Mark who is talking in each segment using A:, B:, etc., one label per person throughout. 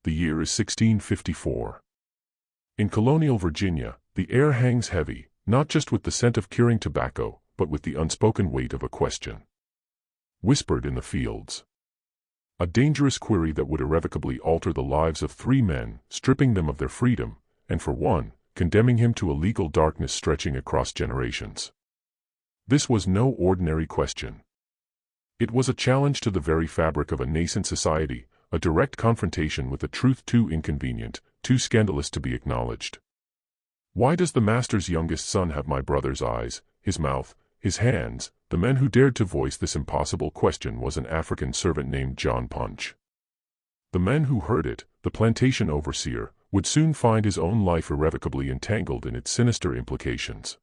A: The year is 1654. In colonial Virginia, the air hangs heavy, not just with the scent of curing tobacco, but with the unspoken weight of a question. Whispered in the fields. A dangerous query that would irrevocably alter the lives of 3 men, stripping them of their freedom, and for one, condemning him to a legal darkness stretching across generations. This was no ordinary question. It was a challenge to the very fabric of a nascent society, a direct confrontation with a truth too inconvenient, too scandalous to be acknowledged. Why does the master's youngest son have my brother's eyes, his mouth, his hands? The man who dared to voice this impossible question was an African servant named John Punch. The man who heard it, the plantation overseer, would soon find his own life irrevocably entangled in its sinister implications.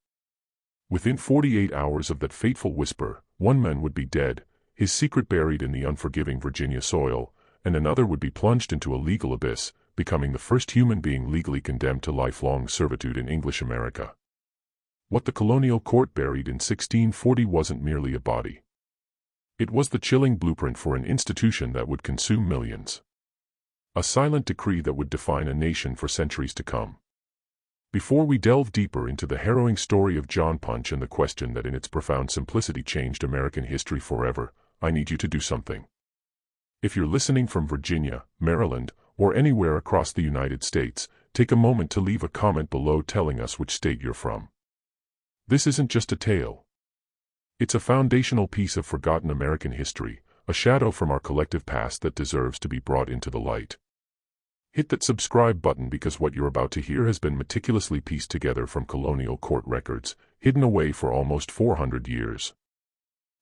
A: Within 48 hours of that fateful whisper, one man would be dead, his secret buried in the unforgiving Virginia soil, and another would be plunged into a legal abyss, becoming the first human being legally condemned to lifelong servitude in English America. What the colonial court buried in 1640 wasn't merely a body. It was the chilling blueprint for an institution that would consume millions. A silent decree that would define a nation for centuries to come. Before we delve deeper into the harrowing story of John Punch and the question that in its profound simplicity changed American history forever, I need you to do something. If you're listening from Virginia, Maryland, or anywhere across the United States, take a moment to leave a comment below telling us which state you're from. This isn't just a tale. It's a foundational piece of forgotten American history, a shadow from our collective past that deserves to be brought into the light. Hit that subscribe button because what you're about to hear has been meticulously pieced together from colonial court records, hidden away for almost 400 years.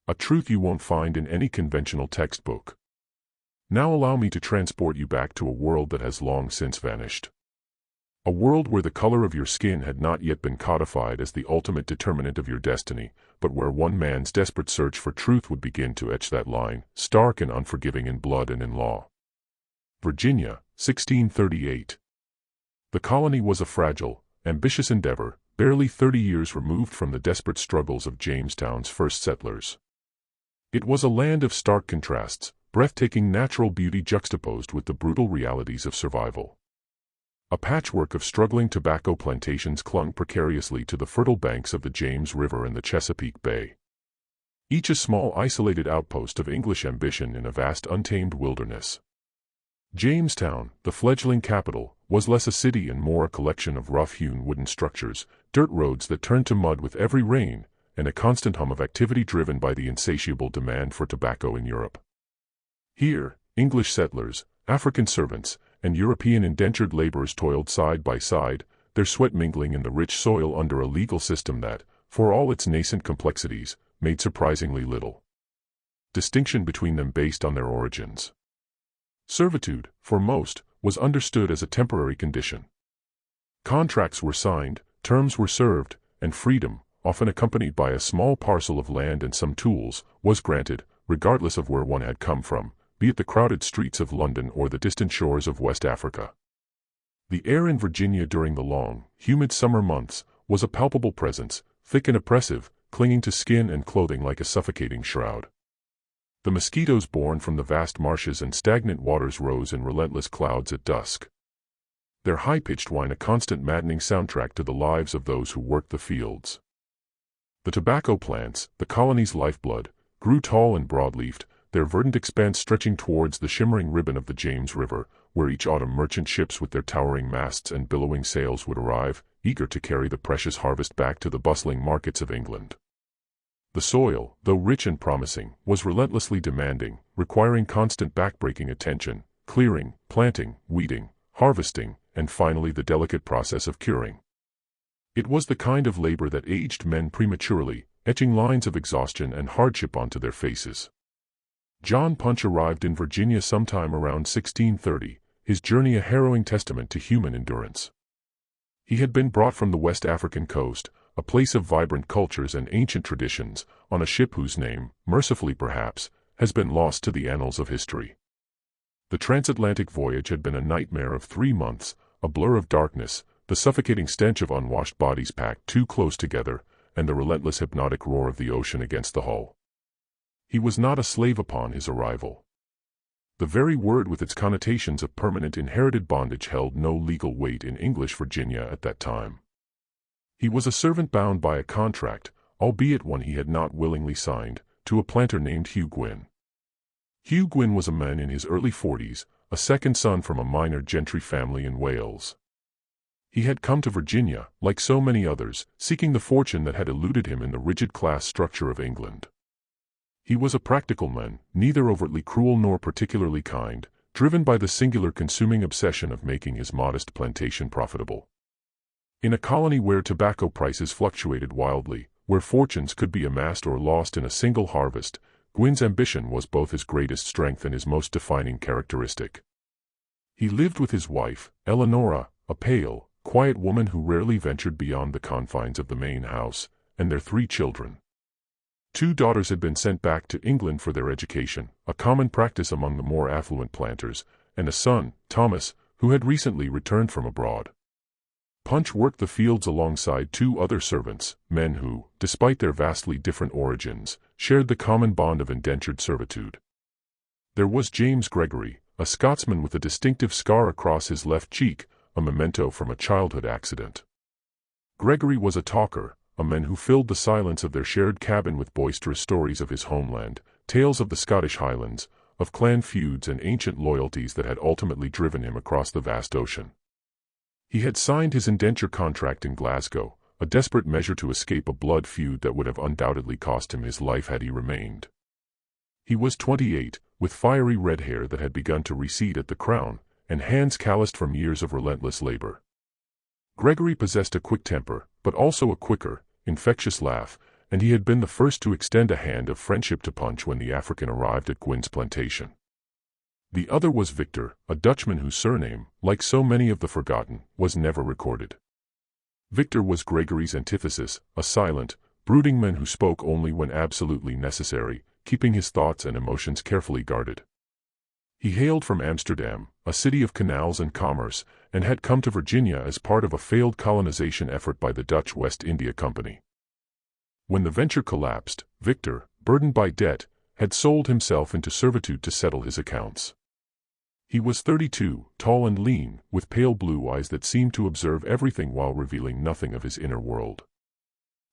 A: A truth you won't find in any conventional textbook. Now allow me to transport you back to a world that has long since vanished. A world where the color of your skin had not yet been codified as the ultimate determinant of your destiny, but where one man's desperate search for truth would begin to etch that line, stark and unforgiving in blood and in law. Virginia, 1638. The colony was a fragile, ambitious endeavor, barely 30 years removed from the desperate struggles of Jamestown's first settlers. It was a land of stark contrasts, breathtaking natural beauty juxtaposed with the brutal realities of survival. A patchwork of struggling tobacco plantations clung precariously to the fertile banks of the James River and the Chesapeake Bay. Each a small isolated outpost of English ambition in a vast untamed wilderness. Jamestown, the fledgling capital, was less a city and more a collection of rough-hewn wooden structures, dirt roads that turned to mud with every rain, and a constant hum of activity driven by the insatiable demand for tobacco in Europe. Here, English settlers, African servants, and European indentured laborers toiled side by side, their sweat mingling in the rich soil under a legal system that, for all its nascent complexities, made surprisingly little distinction between them based on their origins. Servitude, for most, was understood as a temporary condition. Contracts were signed, terms were served, and freedom, often accompanied by a small parcel of land and some tools, was granted, regardless of where one had come from, be it the crowded streets of London or the distant shores of West Africa. The air in Virginia during the long, humid summer months was a palpable presence, thick and oppressive, clinging to skin and clothing like a suffocating shroud. The mosquitoes born from the vast marshes and stagnant waters rose in relentless clouds at dusk. Their high-pitched whine a constant maddening soundtrack to the lives of those who worked the fields. The tobacco plants, the colony's lifeblood, grew tall and broad-leafed, their verdant expanse stretching towards the shimmering ribbon of the James River, where each autumn merchant ships with their towering masts and billowing sails would arrive, eager to carry the precious harvest back to the bustling markets of England. The soil, though rich and promising, was relentlessly demanding, requiring constant backbreaking attention, clearing, planting, weeding, harvesting, and finally the delicate process of curing. It was the kind of labor that aged men prematurely, etching lines of exhaustion and hardship onto their faces. John Punch arrived in Virginia sometime around 1630, his journey a harrowing testament to human endurance. He had been brought from the West African coast, a place of vibrant cultures and ancient traditions, on a ship whose name, mercifully perhaps, has been lost to the annals of history. The transatlantic voyage had been a nightmare of 3 months, a blur of darkness, the suffocating stench of unwashed bodies packed too close together, and the relentless hypnotic roar of the ocean against the hull. He was not a slave upon his arrival. The very word with its connotations of permanent inherited bondage held no legal weight in English Virginia at that time. He was a servant bound by a contract, albeit one he had not willingly signed, to a planter named Hugh Gwyn. Hugh Gwyn was a man in his early 40s, a second son from a minor gentry family in Wales. He had come to Virginia, like so many others, seeking the fortune that had eluded him in the rigid class structure of England. He was a practical man, neither overtly cruel nor particularly kind, driven by the singular consuming obsession of making his modest plantation profitable. In a colony where tobacco prices fluctuated wildly, where fortunes could be amassed or lost in a single harvest, Gwyn's ambition was both his greatest strength and his most defining characteristic. He lived with his wife, Eleonora, a pale, quiet woman who rarely ventured beyond the confines of the main house, and their 3 children. 2 daughters had been sent back to England for their education, a common practice among the more affluent planters, and a son, Thomas, who had recently returned from abroad. Punch worked the fields alongside 2 other servants, men who, despite their vastly different origins, shared the common bond of indentured servitude. There was James Gregory, a Scotsman with a distinctive scar across his left cheek, a memento from a childhood accident. Gregory was a talker, a man who filled the silence of their shared cabin with boisterous stories of his homeland, tales of the Scottish Highlands, of clan feuds and ancient loyalties that had ultimately driven him across the vast ocean. He had signed his indenture contract in Glasgow, a desperate measure to escape a blood feud that would have undoubtedly cost him his life had he remained. He was 28, with fiery red hair that had begun to recede at the crown, and hands calloused from years of relentless labor. Gregory possessed a quick temper, but also a quicker, infectious laugh, and he had been the first to extend a hand of friendship to Punch when the African arrived at Gwyn's plantation. The other was Victor, a Dutchman whose surname, like so many of the forgotten, was never recorded. Victor was Gregory's antithesis, a silent, brooding man who spoke only when absolutely necessary, keeping his thoughts and emotions carefully guarded. He hailed from Amsterdam, a city of canals and commerce, and had come to Virginia as part of a failed colonization effort by the Dutch West India Company. When the venture collapsed, Victor, burdened by debt, had sold himself into servitude to settle his accounts. He was 32, tall and lean, with pale blue eyes that seemed to observe everything while revealing nothing of his inner world.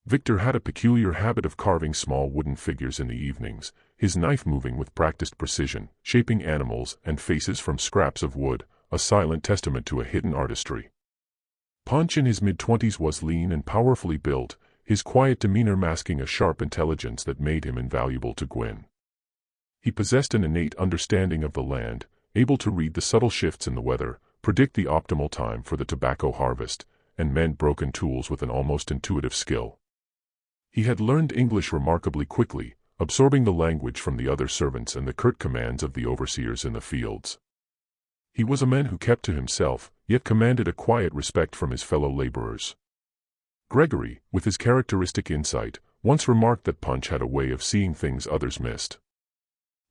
A: Victor had a peculiar habit of carving small wooden figures in the evenings, his knife moving with practiced precision, shaping animals and faces from scraps of wood, a silent testament to a hidden artistry. Punch in his mid-20s was lean and powerfully built, his quiet demeanor masking a sharp intelligence that made him invaluable to Gwyn. He possessed an innate understanding of the land, able to read the subtle shifts in the weather, predict the optimal time for the tobacco harvest, and mend broken tools with an almost intuitive skill. He had learned English remarkably quickly, absorbing the language from the other servants and the curt commands of the overseers in the fields. He was a man who kept to himself, yet commanded a quiet respect from his fellow laborers. Gregory, with his characteristic insight, once remarked that Punch had a way of seeing things others missed.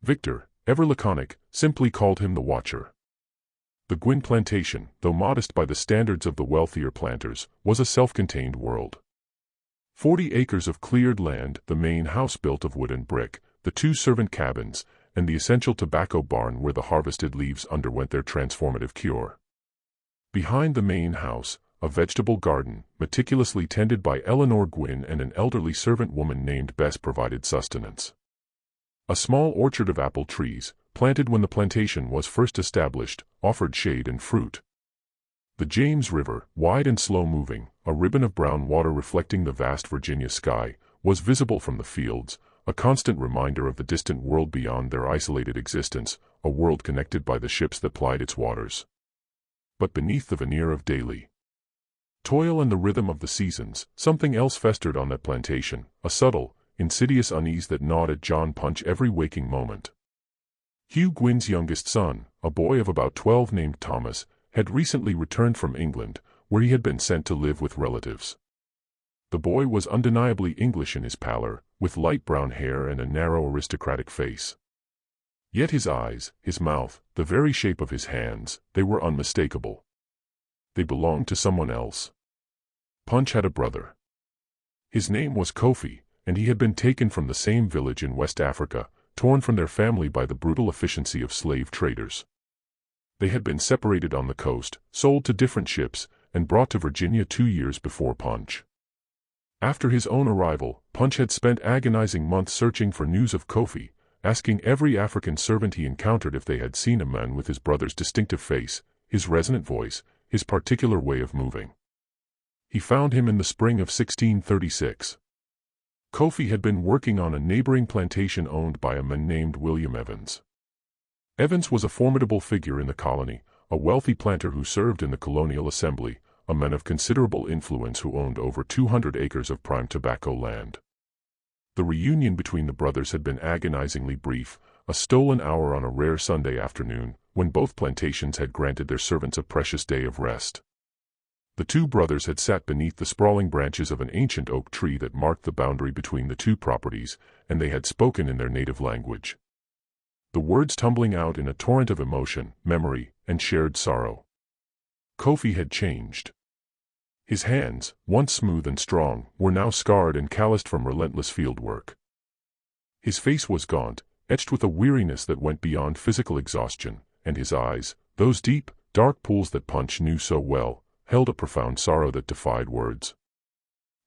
A: Victor, ever laconic, simply called him the Watcher. The Gwyn plantation, though modest by the standards of the wealthier planters, was a self-contained world. 40 acres of cleared land, the main house built of wood and brick, the 2 servant cabins, and the essential tobacco barn where the harvested leaves underwent their transformative cure. Behind the main house, a vegetable garden, meticulously tended by Eleanor Gwyn and an elderly servant woman named Bess, provided sustenance. A small orchard of apple trees, planted when the plantation was first established, offered shade and fruit. The James River, wide and slow-moving, a ribbon of brown water reflecting the vast Virginia sky, was visible from the fields, a constant reminder of the distant world beyond their isolated existence, a world connected by the ships that plied its waters. But beneath the veneer of daily toil and the rhythm of the seasons, something else festered on that plantation, a subtle, insidious unease that gnawed at John Punch every waking moment. Hugh Gwyn's youngest son, a boy of about 12 named Thomas, had recently returned from England, where he had been sent to live with relatives. The boy was undeniably English in his pallor, with light brown hair and a narrow aristocratic face. Yet his eyes, his mouth, the very shape of his hands, they were unmistakable. They belonged to someone else. Punch had a brother. His name was Kofi, and he had been taken from the same village in West Africa, torn from their family by the brutal efficiency of slave traders. They had been separated on the coast, sold to different ships, and brought to Virginia 2 years before Punch. After his own arrival, Punch had spent agonizing months searching for news of Kofi, asking every African servant he encountered if they had seen a man with his brother's distinctive face, his resonant voice, his particular way of moving. He found him in the spring of 1636. Kofi had been working on a neighboring plantation owned by a man named William Evans. Evans was a formidable figure in the colony, a wealthy planter who served in the colonial assembly, a man of considerable influence who owned over 200 acres of prime tobacco land. The reunion between the brothers had been agonizingly brief, a stolen hour on a rare Sunday afternoon, when both plantations had granted their servants a precious day of rest. The two brothers had sat beneath the sprawling branches of an ancient oak tree that marked the boundary between the two properties, and they had spoken in their native language. The words tumbling out in a torrent of emotion, memory, and shared sorrow. Kofi had changed. His hands, once smooth and strong, were now scarred and calloused from relentless field work. His face was gaunt, etched with a weariness that went beyond physical exhaustion, and his eyes, those deep, dark pools that Punch knew so well, held a profound sorrow that defied words.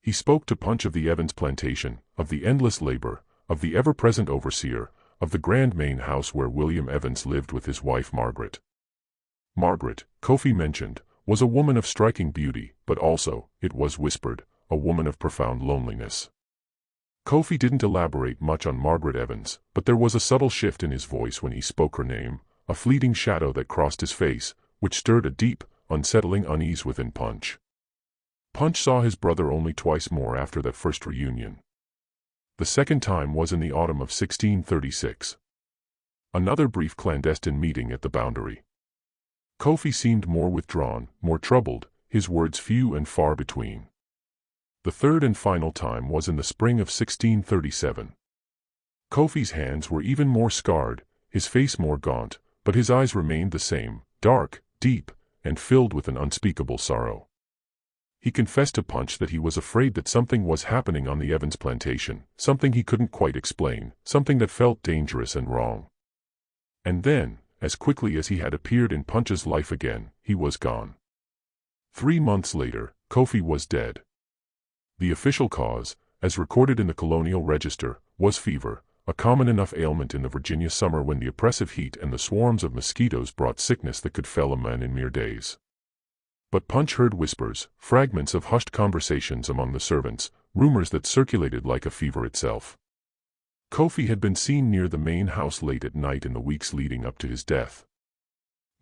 A: He spoke to Punch of the Evans plantation, of the endless labor, of the ever-present overseer, of the grand main house where William Evans lived with his wife Margaret. Margaret, Kofi mentioned, was a woman of striking beauty, but also, it was whispered, a woman of profound loneliness. Kofi didn't elaborate much on Margaret Evans, but there was a subtle shift in his voice when he spoke her name, a fleeting shadow that crossed his face, which stirred a deep, unsettling unease within Punch. Punch saw his brother only twice more after that first reunion. The second time was in the autumn of 1636. Another brief clandestine meeting at the boundary. Kofi seemed more withdrawn, more troubled, his words few and far between. The third and final time was in the spring of 1637. Kofi's hands were even more scarred, his face more gaunt, but his eyes remained the same, dark, deep, and filled with an unspeakable sorrow. He confessed to Punch that he was afraid that something was happening on the Evans plantation, something he couldn't quite explain, something that felt dangerous and wrong. And then, as quickly as he had appeared in Punch's life again, he was gone. 3 months later, Kofi was dead. The official cause, as recorded in the colonial register, was fever, a common enough ailment in the Virginia summer when the oppressive heat and the swarms of mosquitoes brought sickness that could fell a man in mere days. But Punch heard whispers, fragments of hushed conversations among the servants, rumors that circulated like a fever itself. Kofi had been seen near the main house late at night in the weeks leading up to his death.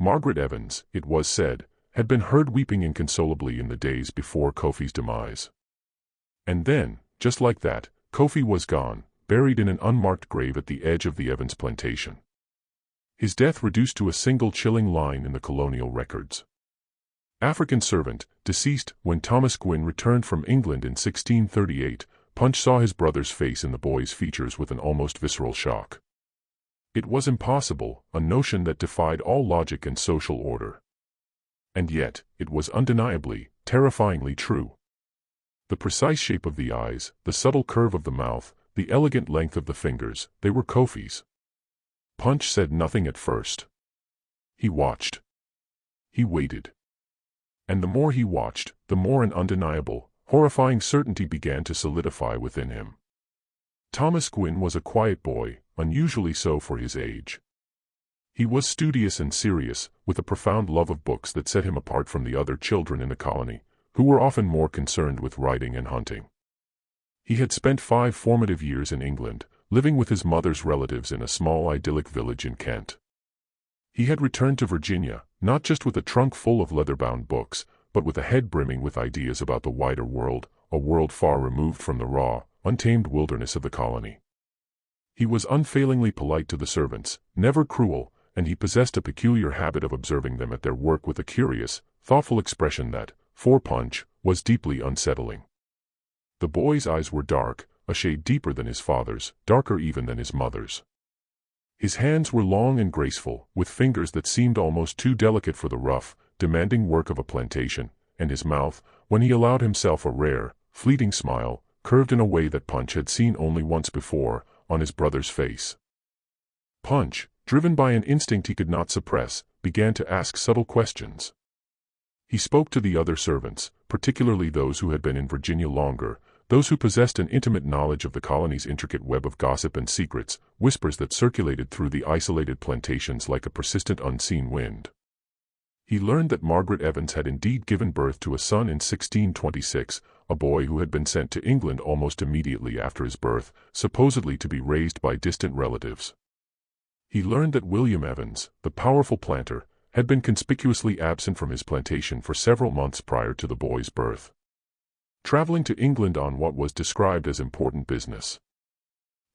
A: Margaret Evans, it was said, had been heard weeping inconsolably in the days before Kofi's demise. And then, just like that, Kofi was gone, buried in an unmarked grave at the edge of the Evans plantation. His death reduced to a single chilling line in the colonial records. African servant, deceased, when Thomas Gwynn returned from England in 1638, Punch saw his brother's face in the boy's features with an almost visceral shock. It was impossible, a notion that defied all logic and social order. And yet, it was undeniably, terrifyingly true. The precise shape of the eyes, the subtle curve of the mouth, the elegant length of the fingers, they were Kofi's. Punch said nothing at first. He watched. He waited. And the more he watched, the more an undeniable, horrifying certainty began to solidify within him. Thomas Gwynn was a quiet boy, unusually so for his age. He was studious and serious, with a profound love of books that set him apart from the other children in the colony, who were often more concerned with riding and hunting. He had spent 5 formative years in England, living with his mother's relatives in a small idyllic village in Kent. He had returned to Virginia, not just with a trunk full of leather-bound books, but with a head brimming with ideas about the wider world, a world far removed from the raw, untamed wilderness of the colony. He was unfailingly polite to the servants, never cruel, and he possessed a peculiar habit of observing them at their work with a curious, thoughtful expression that, for Punch, was deeply unsettling. The boy's eyes were dark, a shade deeper than his father's, darker even than his mother's. His hands were long and graceful, with fingers that seemed almost too delicate for the rough, demanding work of a plantation, and his mouth, when he allowed himself a rare, fleeting smile, curved in a way that Punch had seen only once before, on his brother's face. Punch, driven by an instinct he could not suppress, began to ask subtle questions. He spoke to the other servants, particularly those who had been in Virginia longer, those who possessed an intimate knowledge of the colony's intricate web of gossip and secrets, whispers that circulated through the isolated plantations like a persistent unseen wind. He learned that Margaret Evans had indeed given birth to a son in 1626, a boy who had been sent to England almost immediately after his birth, supposedly to be raised by distant relatives. He learned that William Evans, the powerful planter, had been conspicuously absent from his plantation for several months prior to the boy's birth, traveling to England on what was described as important business.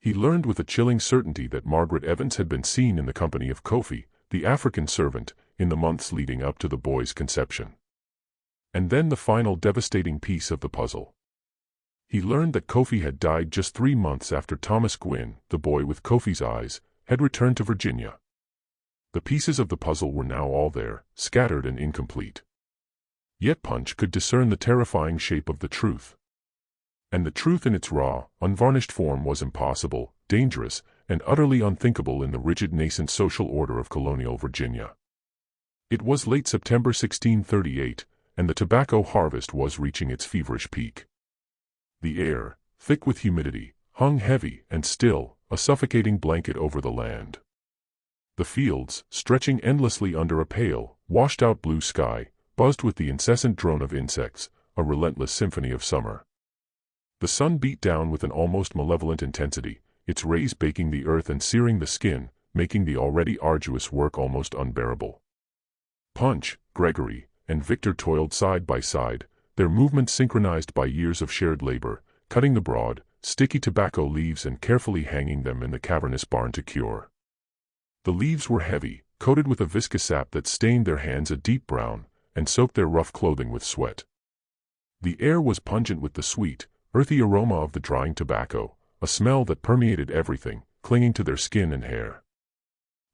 A: He learned with a chilling certainty that Margaret Evans had been seen in the company of Kofi, the African servant, in the months leading up to the boy's conception. And then the final devastating piece of the puzzle. He learned that Kofi had died just 3 months after Thomas Gwynn, the boy with Kofi's eyes, had returned to Virginia. The pieces of the puzzle were now all there, scattered and incomplete. Yet Punch could discern the terrifying shape of the truth. And the truth in its raw, unvarnished form was impossible, dangerous, and utterly unthinkable in the rigid nascent social order of colonial Virginia. It was late September 1638, and the tobacco harvest was reaching its feverish peak. The air, thick with humidity, hung heavy and still, a suffocating blanket over the land. The fields, stretching endlessly under a pale, washed-out blue sky, buzzed with the incessant drone of insects, a relentless symphony of summer. The sun beat down with an almost malevolent intensity, its rays baking the earth and searing the skin, making the already arduous work almost unbearable. Punch, Gregory, and Victor toiled side by side, their movements synchronized by years of shared labor, cutting the broad, sticky tobacco leaves and carefully hanging them in the cavernous barn to cure. The leaves were heavy, coated with a viscous sap that stained their hands a deep brown, and soaked their rough clothing with sweat. The air was pungent with the sweet, earthy aroma of the drying tobacco, a smell that permeated everything, clinging to their skin and hair.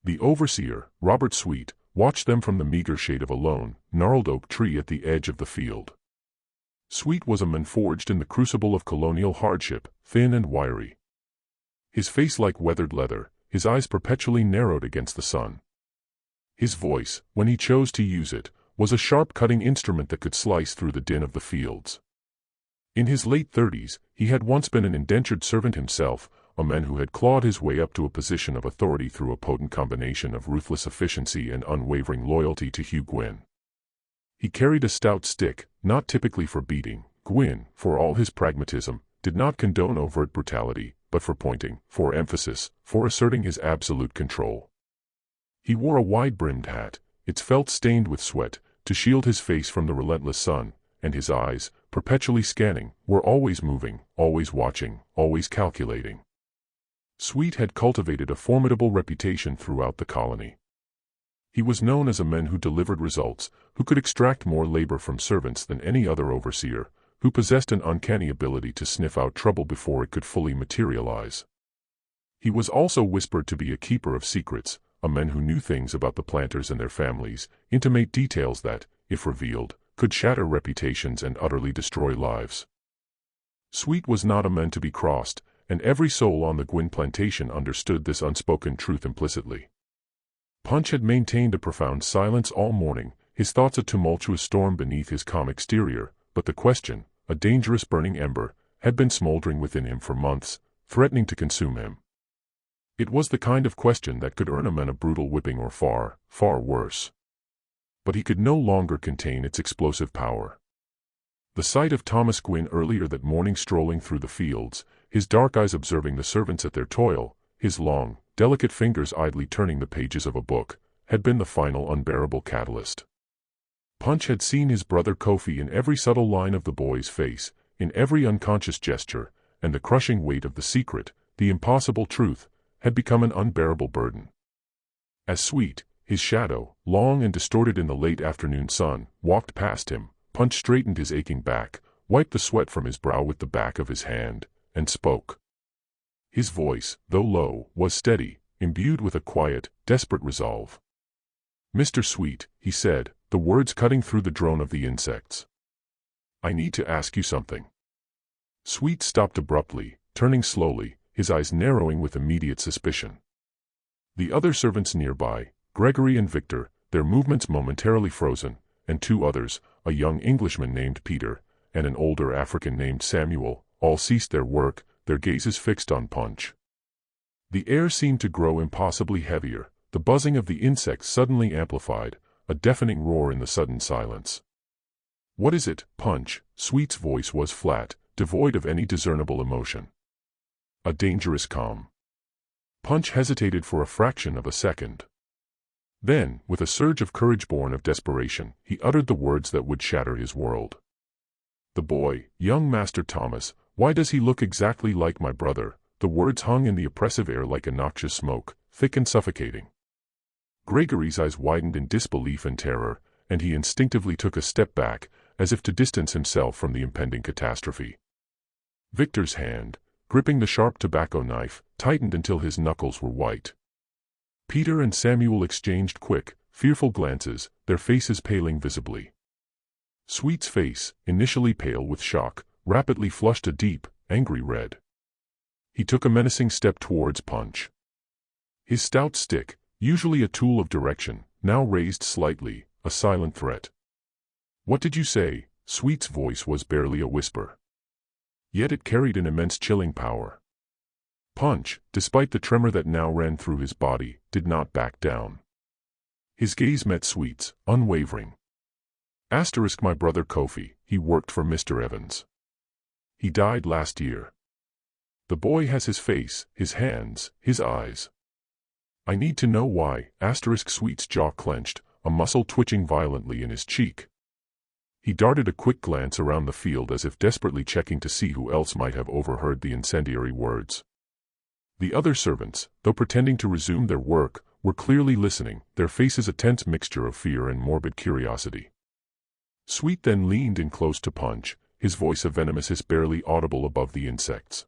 A: The overseer, Robert Sweet, watched them from the meager shade of a lone, gnarled oak tree at the edge of the field. Sweet was a man forged in the crucible of colonial hardship, thin and wiry. His face like weathered leather, his eyes perpetually narrowed against the sun. His voice, when he chose to use it, was a sharp cutting instrument that could slice through the din of the fields. In his late 30s, he had once been an indentured servant himself, a man who had clawed his way up to a position of authority through a potent combination of ruthless efficiency and unwavering loyalty to Hugh Gwynn. He carried a stout stick, not typically for beating. Gwynn, for all his pragmatism, did not condone overt brutality, but for pointing, for emphasis, for asserting his absolute control. He wore a wide-brimmed hat, its felt stained with sweat, to shield his face from the relentless sun, and his eyes, perpetually scanning, were always moving, always watching, always calculating. Sweet had cultivated a formidable reputation throughout the colony. He was known as a man who delivered results, who could extract more labor from servants than any other overseer, who possessed an uncanny ability to sniff out trouble before it could fully materialize. He was also whispered to be a keeper of secrets, a man who knew things about the planters and their families, intimate details that, if revealed, could shatter reputations and utterly destroy lives. Sweet was not a man to be crossed, and every soul on the Gwynn plantation understood this unspoken truth implicitly. Punch had maintained a profound silence all morning, his thoughts a tumultuous storm beneath his calm exterior, but the question, a dangerous burning ember, had been smoldering within him for months, threatening to consume him. It was the kind of question that could earn a man a brutal whipping or far, far worse. But he could no longer contain its explosive power. The sight of Thomas Gwynn earlier that morning strolling through the fields, his dark eyes observing the servants at their toil, his long, delicate fingers idly turning the pages of a book, had been the final unbearable catalyst. Punch had seen his brother Kofi in every subtle line of the boy's face, in every unconscious gesture, and the crushing weight of the secret, the impossible truth, had become an unbearable burden. As Sweet, his shadow, long and distorted in the late afternoon sun, walked past him, Punch straightened his aching back, wiped the sweat from his brow with the back of his hand, and spoke. His voice, though low, was steady, imbued with a quiet, desperate resolve. "Mr. Sweet," he said, the words cutting through the drone of the insects. "I need to ask you something." Sweet stopped abruptly, turning slowly, his eyes narrowing with immediate suspicion. The other servants nearby, Gregory and Victor, their movements momentarily frozen, and two others, a young Englishman named Peter, and an older African named Samuel, all ceased their work, their gazes fixed on Punch. The air seemed to grow impossibly heavier, the buzzing of the insects suddenly amplified, a deafening roar in the sudden silence. "What is it, Punch?" Sweet's voice was flat, devoid of any discernible emotion. "A dangerous calm." Punch hesitated for a fraction of a second. Then, with a surge of courage born of desperation, he uttered the words that would shatter his world. "The boy, young Master Thomas, why does he look exactly like my brother?" The words hung in the oppressive air like a noxious smoke, thick and suffocating. Gregory's eyes widened in disbelief and terror, and he instinctively took a step back, as if to distance himself from the impending catastrophe. Victor's hand, gripping the sharp tobacco knife, tightened until his knuckles were white. Peter and Samuel exchanged quick, fearful glances, their faces paling visibly. Sweet's face, initially pale with shock, rapidly flushed a deep, angry red. He took a menacing step towards Punch. His stout stick, usually a tool of direction, now raised slightly, a silent threat. "What did you say?" Sweet's voice was barely a whisper. Yet it carried an immense chilling power. Punch, despite the tremor that now ran through his body, did not back down. His gaze met Sweet's, unwavering. "My brother Kofi, he worked for Mr. Evans. He died last year. The boy has his face, his hands, his eyes. I need to know why." Sweet's jaw clenched, a muscle twitching violently in his cheek. He darted a quick glance around the field as if desperately checking to see who else might have overheard the incendiary words. The other servants, though pretending to resume their work, were clearly listening, their faces a tense mixture of fear and morbid curiosity. Sweet then leaned in close to Punch, his voice a venomous hiss barely audible above the insects.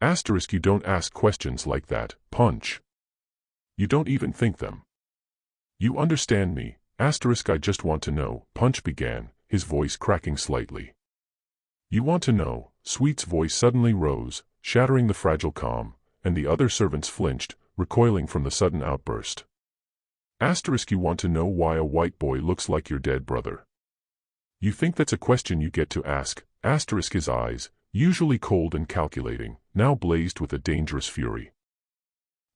A: "You don't ask questions like that, Punch. You don't even think them. You understand me, I just want to know," Punch began, his voice cracking slightly. "You want to know?" Sweet's voice suddenly rose, shattering the fragile calm, and the other servants flinched, recoiling from the sudden outburst. "You want to know why a white boy looks like your dead brother? You think that's a question you get to ask?" His eyes, usually cold and calculating, now blazed with a dangerous fury.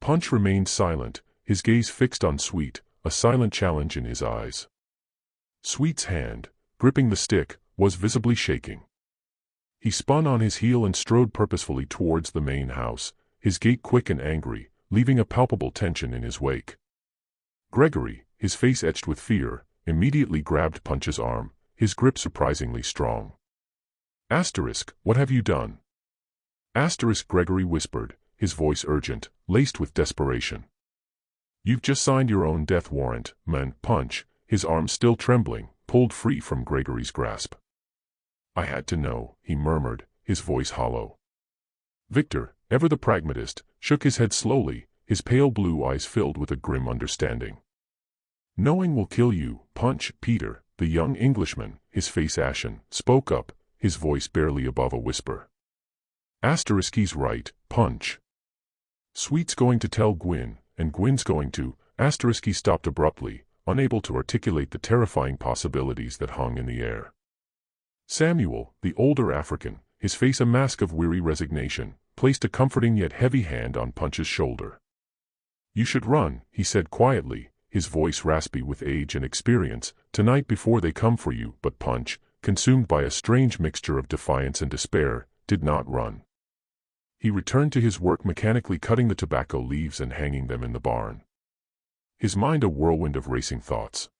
A: Punch remained silent, his gaze fixed on Sweet, a silent challenge in his eyes. Sweet's hand, gripping the stick, was visibly shaking. He spun on his heel and strode purposefully towards the main house, his gait quick and angry, leaving a palpable tension in his wake. Gregory, his face etched with fear, immediately grabbed Punch's arm, his grip surprisingly strong. "What have you done?" Gregory whispered, his voice urgent, laced with desperation. "You've just signed your own death warrant, man." Punch, his arm still trembling, pulled free from Gregory's grasp. "I had to know," he murmured, his voice hollow. Victor, ever the pragmatist, shook his head slowly, his pale blue eyes filled with a grim understanding. "Knowing will kill you, Punch." Peter, the young Englishman, his face ashen, spoke up, his voice barely above a whisper. "He's right, Punch. Sweet's going to tell Gwyn, and Gwyn's going to..." He stopped abruptly, unable to articulate the terrifying possibilities that hung in the air. Samuel, the older African, his face a mask of weary resignation, placed a comforting yet heavy hand on Punch's shoulder. "You should run," he said quietly, his voice raspy with age and experience, "tonight before they come for you." But Punch, consumed by a strange mixture of defiance and despair, did not run. He returned to his work, mechanically cutting the tobacco leaves and hanging them in the barn. His mind a whirlwind of racing thoughts.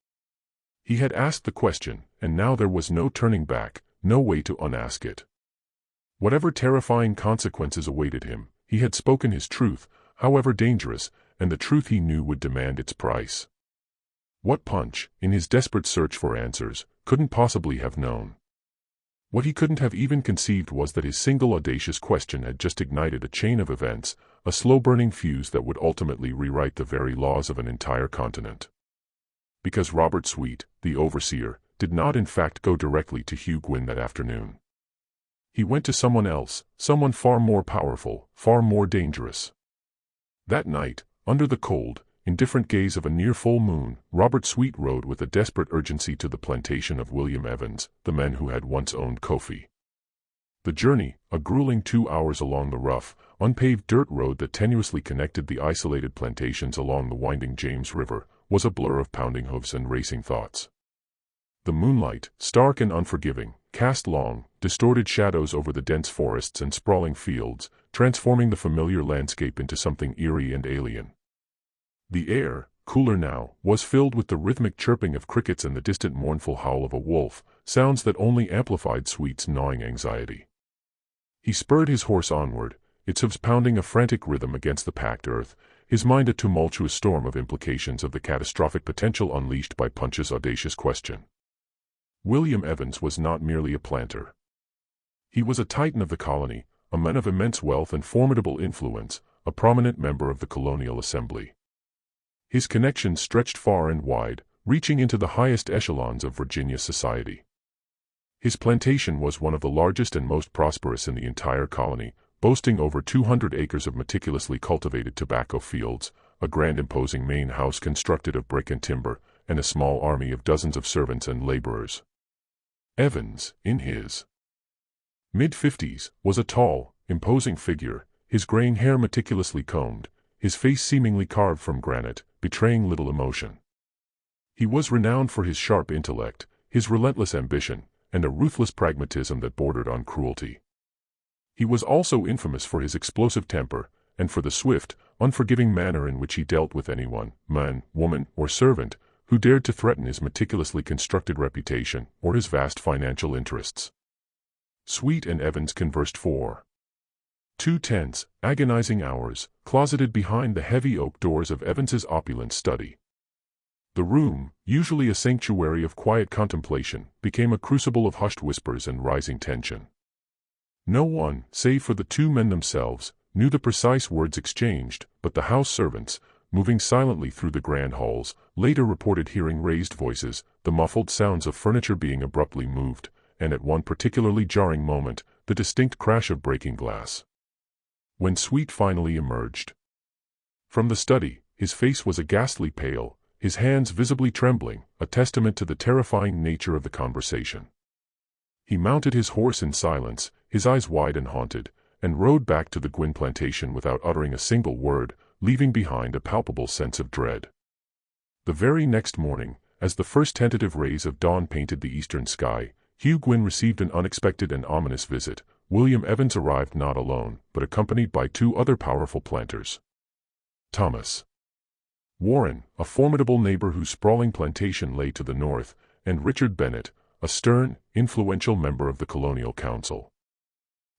A: He had asked the question, and now there was no turning back, no way to unask it. Whatever terrifying consequences awaited him, he had spoken his truth, however dangerous, and the truth he knew would demand its price. What Punch, in his desperate search for answers, couldn't possibly have known. What he couldn't have even conceived was that his single audacious question had just ignited a chain of events, a slow-burning fuse that would ultimately rewrite the very laws of an entire continent. Because Robert Sweet, the overseer, did not in fact go directly to Hugh Gwyn that afternoon. He went to someone else, someone far more powerful, far more dangerous. That night, Under the cold, indifferent gaze of a near-full moon, Robert Sweet rode with a desperate urgency to the plantation of William Evans, the man who had once owned Kofi. The journey, a grueling 2 hours along the rough, unpaved dirt road that tenuously connected the isolated plantations along the winding James River, was a blur of pounding hooves and racing thoughts. The moonlight, stark and unforgiving, cast long, distorted shadows over the dense forests and sprawling fields, transforming the familiar landscape into something eerie and alien. The air, cooler now, was filled with the rhythmic chirping of crickets and the distant mournful howl of a wolf, sounds that only amplified Sweet's gnawing anxiety. He spurred his horse onward, its hooves pounding a frantic rhythm against the packed earth, his mind a tumultuous storm of implications of the catastrophic potential unleashed by Punch's audacious question. William Evans was not merely a planter. He was a titan of the colony, a man of immense wealth and formidable influence, a prominent member of the colonial assembly. His connections stretched far and wide, reaching into the highest echelons of Virginia society. His plantation was one of the largest and most prosperous in the entire colony, boasting over 200 acres of meticulously cultivated tobacco fields, a grand imposing main house constructed of brick and timber, and a small army of dozens of servants and laborers. Evans, in his mid-50s, was a tall, imposing figure, his graying hair meticulously combed, his face seemingly carved from granite, betraying little emotion. He was renowned for his sharp intellect, his relentless ambition, and a ruthless pragmatism that bordered on cruelty. He was also infamous for his explosive temper, and for the swift, unforgiving manner in which he dealt with anyone, man, woman, or servant, who dared to threaten his meticulously constructed reputation or his vast financial interests. Sweet and Evans conversed for 2 tense, agonizing hours, closeted behind the heavy oak doors of Evans's opulent study. The room, usually a sanctuary of quiet contemplation, became a crucible of hushed whispers and rising tension. No one, save for the two men themselves, knew the precise words exchanged, but the house servants, moving silently through the grand halls, later reported hearing raised voices, the muffled sounds of furniture being abruptly moved, and at one particularly jarring moment, the distinct crash of breaking glass. When Sweet finally emerged from the study, his face was a ghastly pale, his hands visibly trembling, a testament to the terrifying nature of the conversation. He mounted his horse in silence, his eyes wide and haunted, and rode back to the Gwyn plantation without uttering a single word, leaving behind a palpable sense of dread. The very next morning, as the first tentative rays of dawn painted the eastern sky, Hugh Gwyn received an unexpected and ominous visit. William Evans arrived not alone, but accompanied by 2 other powerful planters. Thomas Warren, a formidable neighbor whose sprawling plantation lay to the north, and Richard Bennett, a stern, influential member of the Colonial Council.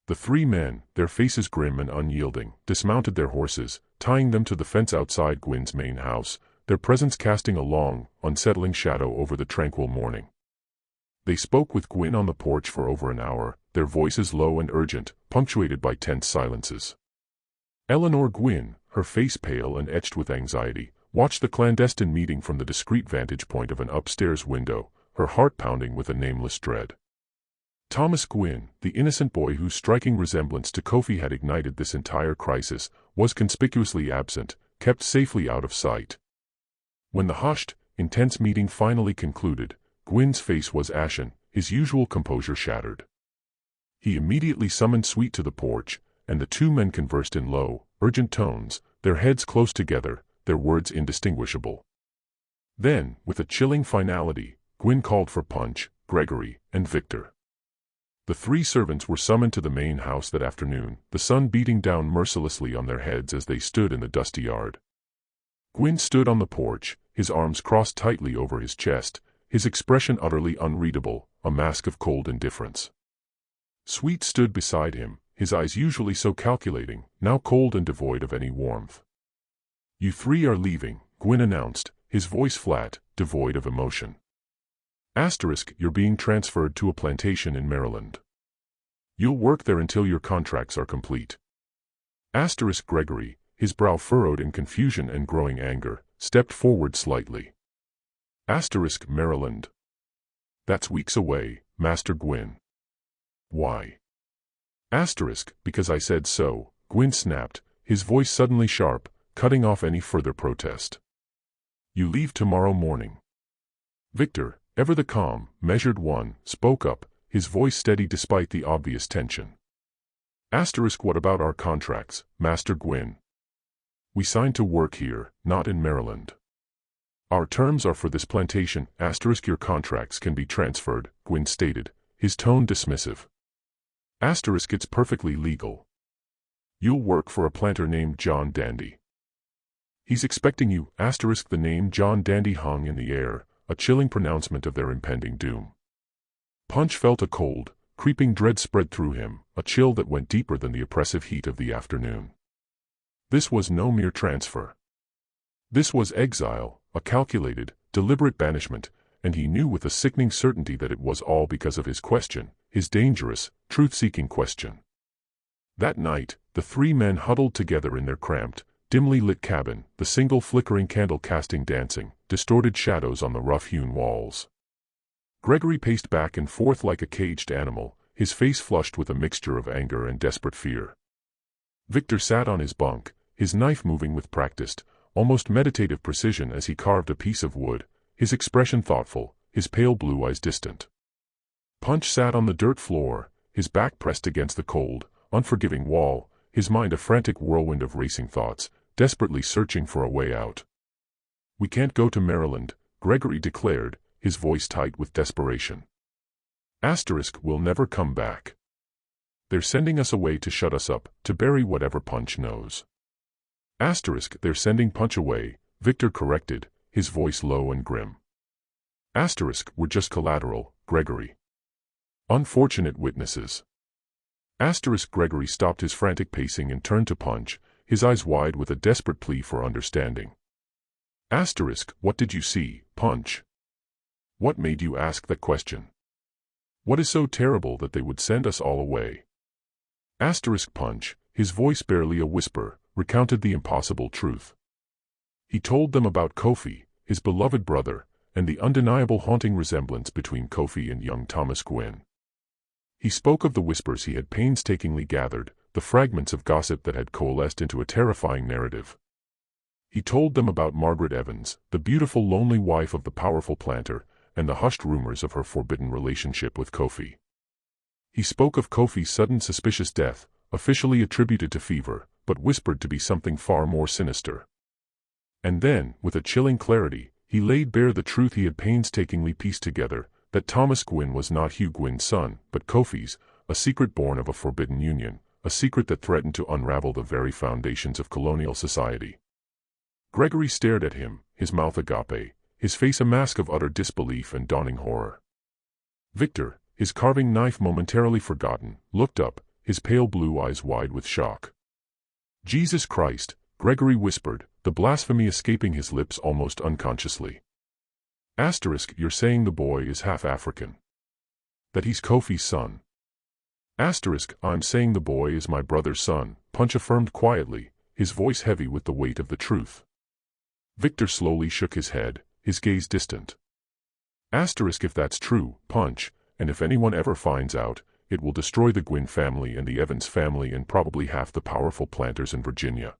A: The 3 men, their faces grim and unyielding, dismounted their horses, tying them to the fence outside Gwyn's main house, their presence casting a long, unsettling shadow over the tranquil morning. They spoke with Gwyn on the porch for over an hour, their voices low and urgent, punctuated by tense silences. Eleanor Gwyn, her face pale and etched with anxiety, watched the clandestine meeting from the discreet vantage point of an upstairs window, her heart pounding with a nameless dread. Thomas Gwyn, the innocent boy whose striking resemblance to Kofi had ignited this entire crisis, was conspicuously absent, kept safely out of sight. When the hushed, intense meeting finally concluded, Gwyn's face was ashen, his usual composure shattered. He immediately summoned Sweet to the porch, and the 2 men conversed in low, urgent tones, their heads close together, their words indistinguishable. Then, with a chilling finality, Gwyn called for Punch, Gregory, and Victor. The 3 servants were summoned to the main house that afternoon, the sun beating down mercilessly on their heads as they stood in the dusty yard. Gwyn stood on the porch, his arms crossed tightly over his chest, his expression utterly unreadable, a mask of cold indifference. Sweet stood beside him, his eyes usually so calculating, now cold and devoid of any warmth. "You 3 are leaving," Gwyn announced, his voice flat, devoid of emotion. You're being transferred to a plantation in Maryland. You'll work there until your contracts are complete. Gregory, his brow furrowed in confusion and growing anger, stepped forward slightly. Maryland. That's weeks away, Master Gwyn. Why? Because I said so, Gwyn snapped, his voice suddenly sharp, cutting off any further protest. "You leave tomorrow morning." Victor, ever the calm, measured one, spoke up, his voice steady despite the obvious tension. "What about our contracts, Master Gwyn? We signed to work here, not in Maryland. Our terms are for this plantation. Your contracts can be transferred," Gwyn stated, his tone dismissive. "It's perfectly legal. You'll work for a planter named John Dandy. He's expecting you." The name John Dandy hung in the air, a chilling pronouncement of their impending doom. Punch felt a cold, creeping dread spread through him, a chill that went deeper than the oppressive heat of the afternoon. This was no mere transfer. This was exile, a calculated, deliberate banishment, and he knew with a sickening certainty that it was all because of his question, his dangerous, truth-seeking question. That night, the three men huddled together in their cramped, dimly lit cabin, the single flickering candle casting dancing, distorted shadows on the rough-hewn walls. Gregory paced back and forth like a caged animal, his face flushed with a mixture of anger and desperate fear. Victor sat on his bunk, his knife moving with practiced, almost meditative precision as he carved a piece of wood, his expression thoughtful, his pale blue eyes distant. Punch sat on the dirt floor, his back pressed against the cold, unforgiving wall, his mind a frantic whirlwind of racing thoughts, desperately searching for a way out. "We can't go to Maryland," Gregory declared, his voice tight with desperation. "We'll never come back. They're sending us away to shut us up, to bury whatever Punch knows." "They're sending Punch away," Victor corrected, his voice low and grim. "We're just collateral, Gregory. Unfortunate witnesses." Gregory stopped his frantic pacing and turned to Punch, his eyes wide with a desperate plea for understanding. "What did you see, Punch? What made you ask that question? What is so terrible that they would send us all away?" Punch, his voice barely a whisper, recounted the impossible truth. He told them about Kofi, his beloved brother, and the undeniable haunting resemblance between Kofi and young Thomas Gwyn. He spoke of the whispers he had painstakingly gathered, the fragments of gossip that had coalesced into a terrifying narrative. He told them about Margaret Evans, the beautiful lonely wife of the powerful planter, and the hushed rumors of her forbidden relationship with Kofi. He spoke of Kofi's sudden suspicious death, officially attributed to fever, but whispered to be something far more sinister. And then, with a chilling clarity, he laid bare the truth he had painstakingly pieced together, that Thomas Gwyn was not Hugh Gwyn's son, but Kofi's, a secret born of a forbidden union, a secret that threatened to unravel the very foundations of colonial society. Gregory stared at him, his mouth agape, his face a mask of utter disbelief and dawning horror. Victor, his carving knife momentarily forgotten, looked up, his pale blue eyes wide with shock. "Jesus Christ," Gregory whispered, the blasphemy escaping his lips almost unconsciously. "You're saying the boy is half African? That he's Kofi's son?" "I'm saying the boy is my brother's son," Punch affirmed quietly, his voice heavy with the weight of the truth. Victor slowly shook his head, his gaze distant. "If that's true, Punch, and if anyone ever finds out, it will destroy the Gwyn family and the Evans family and probably half the powerful planters in Virginia.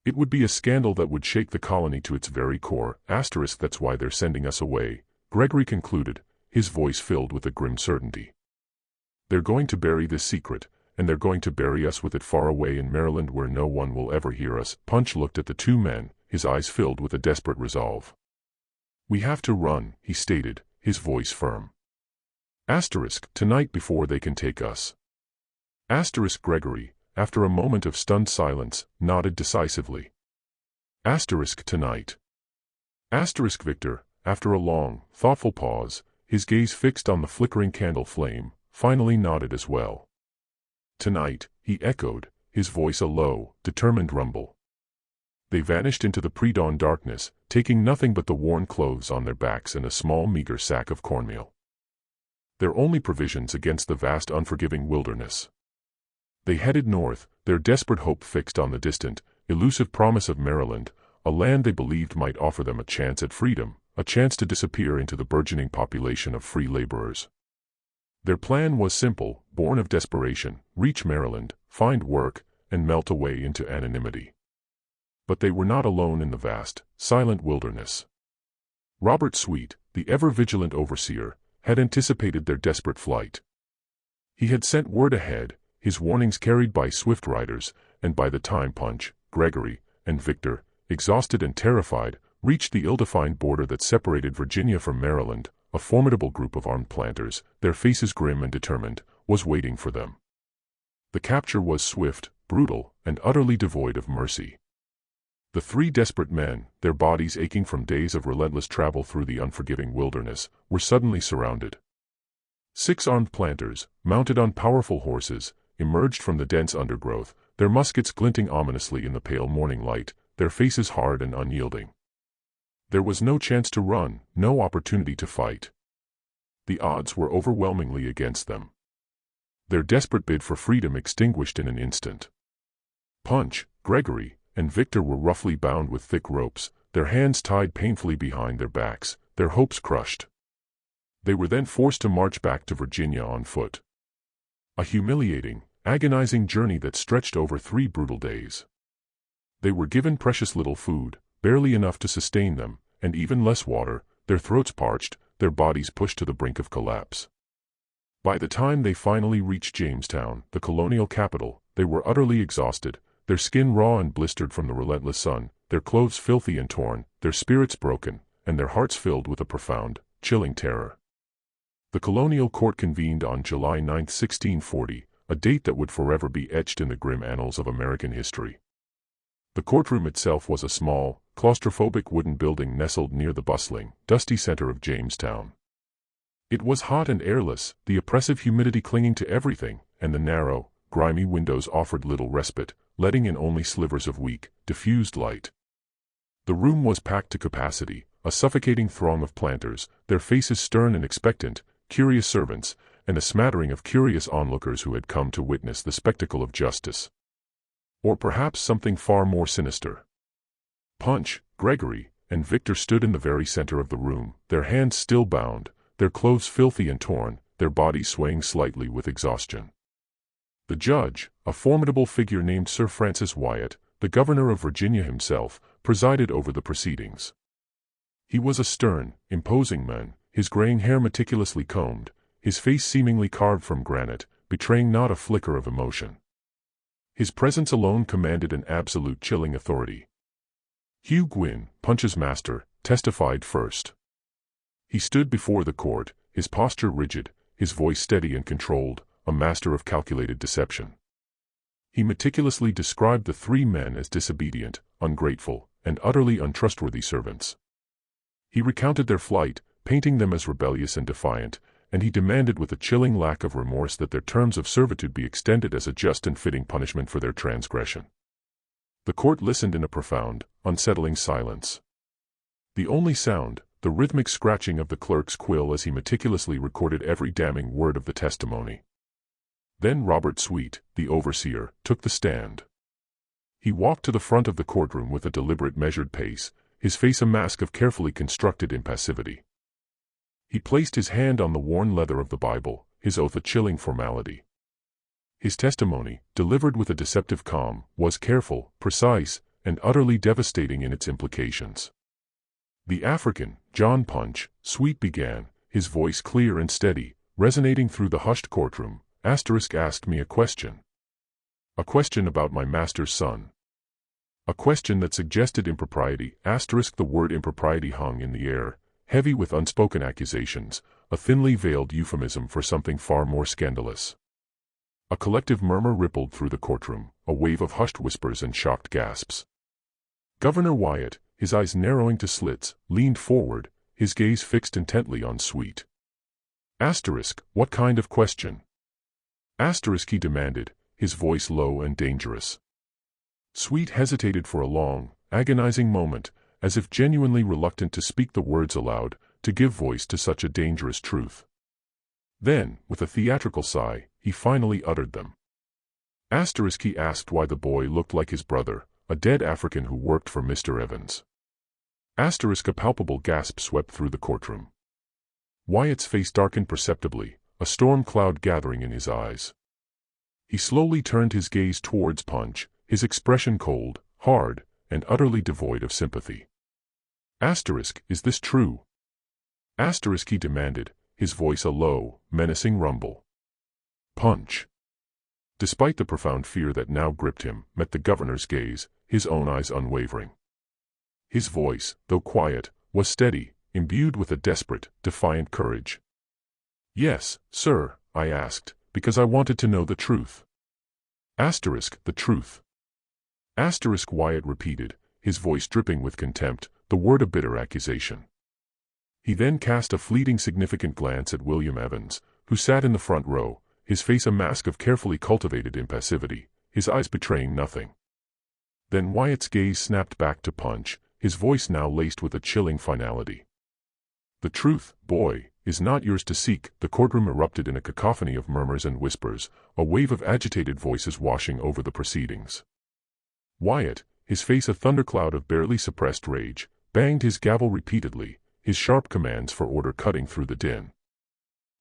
A: It would be a scandal that would shake the colony to its very core. That's why they're sending us away," Gregory concluded, his voice filled with a grim certainty. "They're going to bury this secret, and they're going to bury us with it far away in Maryland where no one will ever hear us." Punch looked at the two men, his eyes filled with a desperate resolve. "We have to run," he stated, his voice firm. "Tonight before they can take us." Gregory, after a moment of stunned silence, nodded decisively. "Tonight." Victor, after a long, thoughtful pause, his gaze fixed on the flickering candle flame, finally nodded as well. "Tonight," he echoed, his voice a low, determined rumble. They vanished into the pre-dawn darkness, taking nothing but the worn clothes on their backs and a small meager sack of cornmeal. Their only provisions against the vast unforgiving wilderness. They headed north, their desperate hope fixed on the distant, elusive promise of Maryland, a land they believed might offer them a chance at freedom, a chance to disappear into the burgeoning population of free laborers. Their plan was simple, born of desperation: reach Maryland, find work, and melt away into anonymity. But they were not alone in the vast, silent wilderness. Robert Sweet, the ever-vigilant overseer, had anticipated their desperate flight. He had sent word ahead, his warnings carried by swift riders, and by the time Punch, Gregory, and Victor, exhausted and terrified, reached the ill-defined border that separated Virginia from Maryland, a formidable group of armed planters, their faces grim and determined, was waiting for them. The capture was swift, brutal, and utterly devoid of mercy. The three desperate men, their bodies aching from days of relentless travel through the unforgiving wilderness, were suddenly surrounded. 6 armed planters, mounted on powerful horses, emerged from the dense undergrowth, their muskets glinting ominously in the pale morning light, their faces hard and unyielding. There was no chance to run, no opportunity to fight. The odds were overwhelmingly against them. Their desperate bid for freedom extinguished in an instant. Punch, Gregory, and Victor were roughly bound with thick ropes, their hands tied painfully behind their backs, their hopes crushed. They were then forced to march back to Virginia on foot. A humiliating, agonizing journey that stretched over 3 brutal days. They were given precious little food, barely enough to sustain them, and even less water, their throats parched, their bodies pushed to the brink of collapse. By the time they finally reached Jamestown, the colonial capital, they were utterly exhausted, their skin raw and blistered from the relentless sun, their clothes filthy and torn, their spirits broken, and their hearts filled with a profound, chilling terror. The colonial court convened on July 9, 1640, a date that would forever be etched in the grim annals of American history. The courtroom itself was a small, claustrophobic wooden building nestled near the bustling, dusty center of Jamestown. It was hot and airless, the oppressive humidity clinging to everything, and the narrow, grimy windows offered little respite, letting in only slivers of weak, diffused light. The room was packed to capacity, a suffocating throng of planters, their faces stern and expectant, curious servants, and a smattering of curious onlookers who had come to witness the spectacle of justice. Or perhaps something far more sinister. Punch, Gregory, and Victor stood in the very center of the room, their hands still bound, their clothes filthy and torn, their bodies swaying slightly with exhaustion. The judge, a formidable figure named Sir Francis Wyatt, the governor of Virginia himself, presided over the proceedings. He was a stern, imposing man, his graying hair meticulously combed, his face seemingly carved from granite, betraying not a flicker of emotion. His presence alone commanded an absolute chilling authority. Hugh Gwynn, Punch's master, testified first. He stood before the court, his posture rigid, his voice steady and controlled, a master of calculated deception. He meticulously described the 3 men as disobedient, ungrateful, and utterly untrustworthy servants. He recounted their flight, painting them as rebellious and defiant, and he demanded with a chilling lack of remorse that their terms of servitude be extended as a just and fitting punishment for their transgression. The court listened in a profound, unsettling silence. The only sound, the rhythmic scratching of the clerk's quill as he meticulously recorded every damning word of the testimony. Then Robert Sweet, the overseer, took the stand. He walked to the front of the courtroom with a deliberate measured pace, his face a mask of carefully constructed impassivity. He placed his hand on the worn leather of the Bible, his oath a chilling formality. His testimony, delivered with a deceptive calm, was careful, precise, and utterly devastating in its implications. The African, John Punch, Sweet began, his voice clear and steady, resonating through the hushed courtroom, asked me a question. A question about my master's son. A question that suggested impropriety, the word impropriety hung in the air, heavy with unspoken accusations, a thinly veiled euphemism for something far more scandalous. A collective murmur rippled through the courtroom, a wave of hushed whispers and shocked gasps. Governor Wyatt, his eyes narrowing to slits, leaned forward, his gaze fixed intently on Sweet. What kind of question? He demanded, his voice low and dangerous. Sweet hesitated for a long, agonizing moment, as if genuinely reluctant to speak the words aloud, to give voice to such a dangerous truth. Then, with a theatrical sigh, he finally uttered them. He asked why the boy looked like his brother, a dead African who worked for Mr. Evans. A palpable gasp swept through the courtroom. Wyatt's face darkened perceptibly, a storm cloud gathering in his eyes. He slowly turned his gaze towards Punch, his expression cold, hard, and utterly devoid of sympathy. Asterisk, is this true? Asterisk, he demanded, his voice a low, menacing rumble. Punch. Despite the profound fear that now gripped him, met the governor's gaze, his own eyes unwavering. His voice, though quiet, was steady, imbued with a desperate, defiant courage. Yes, sir, I asked, because I wanted to know the truth. Asterisk, the truth. Asterisk, Wyatt repeated, his voice dripping with contempt, the word a bitter accusation. He then cast a fleeting significant glance at William Evans, who sat in the front row, his face a mask of carefully cultivated impassivity, his eyes betraying nothing. Then Wyatt's gaze snapped back to Punch, his voice now laced with a chilling finality. The truth, boy, is not yours to seek. The courtroom erupted in a cacophony of murmurs and whispers, a wave of agitated voices washing over the proceedings. Wyatt, his face a thundercloud of barely suppressed rage, banged his gavel repeatedly, his sharp commands for order cutting through the din.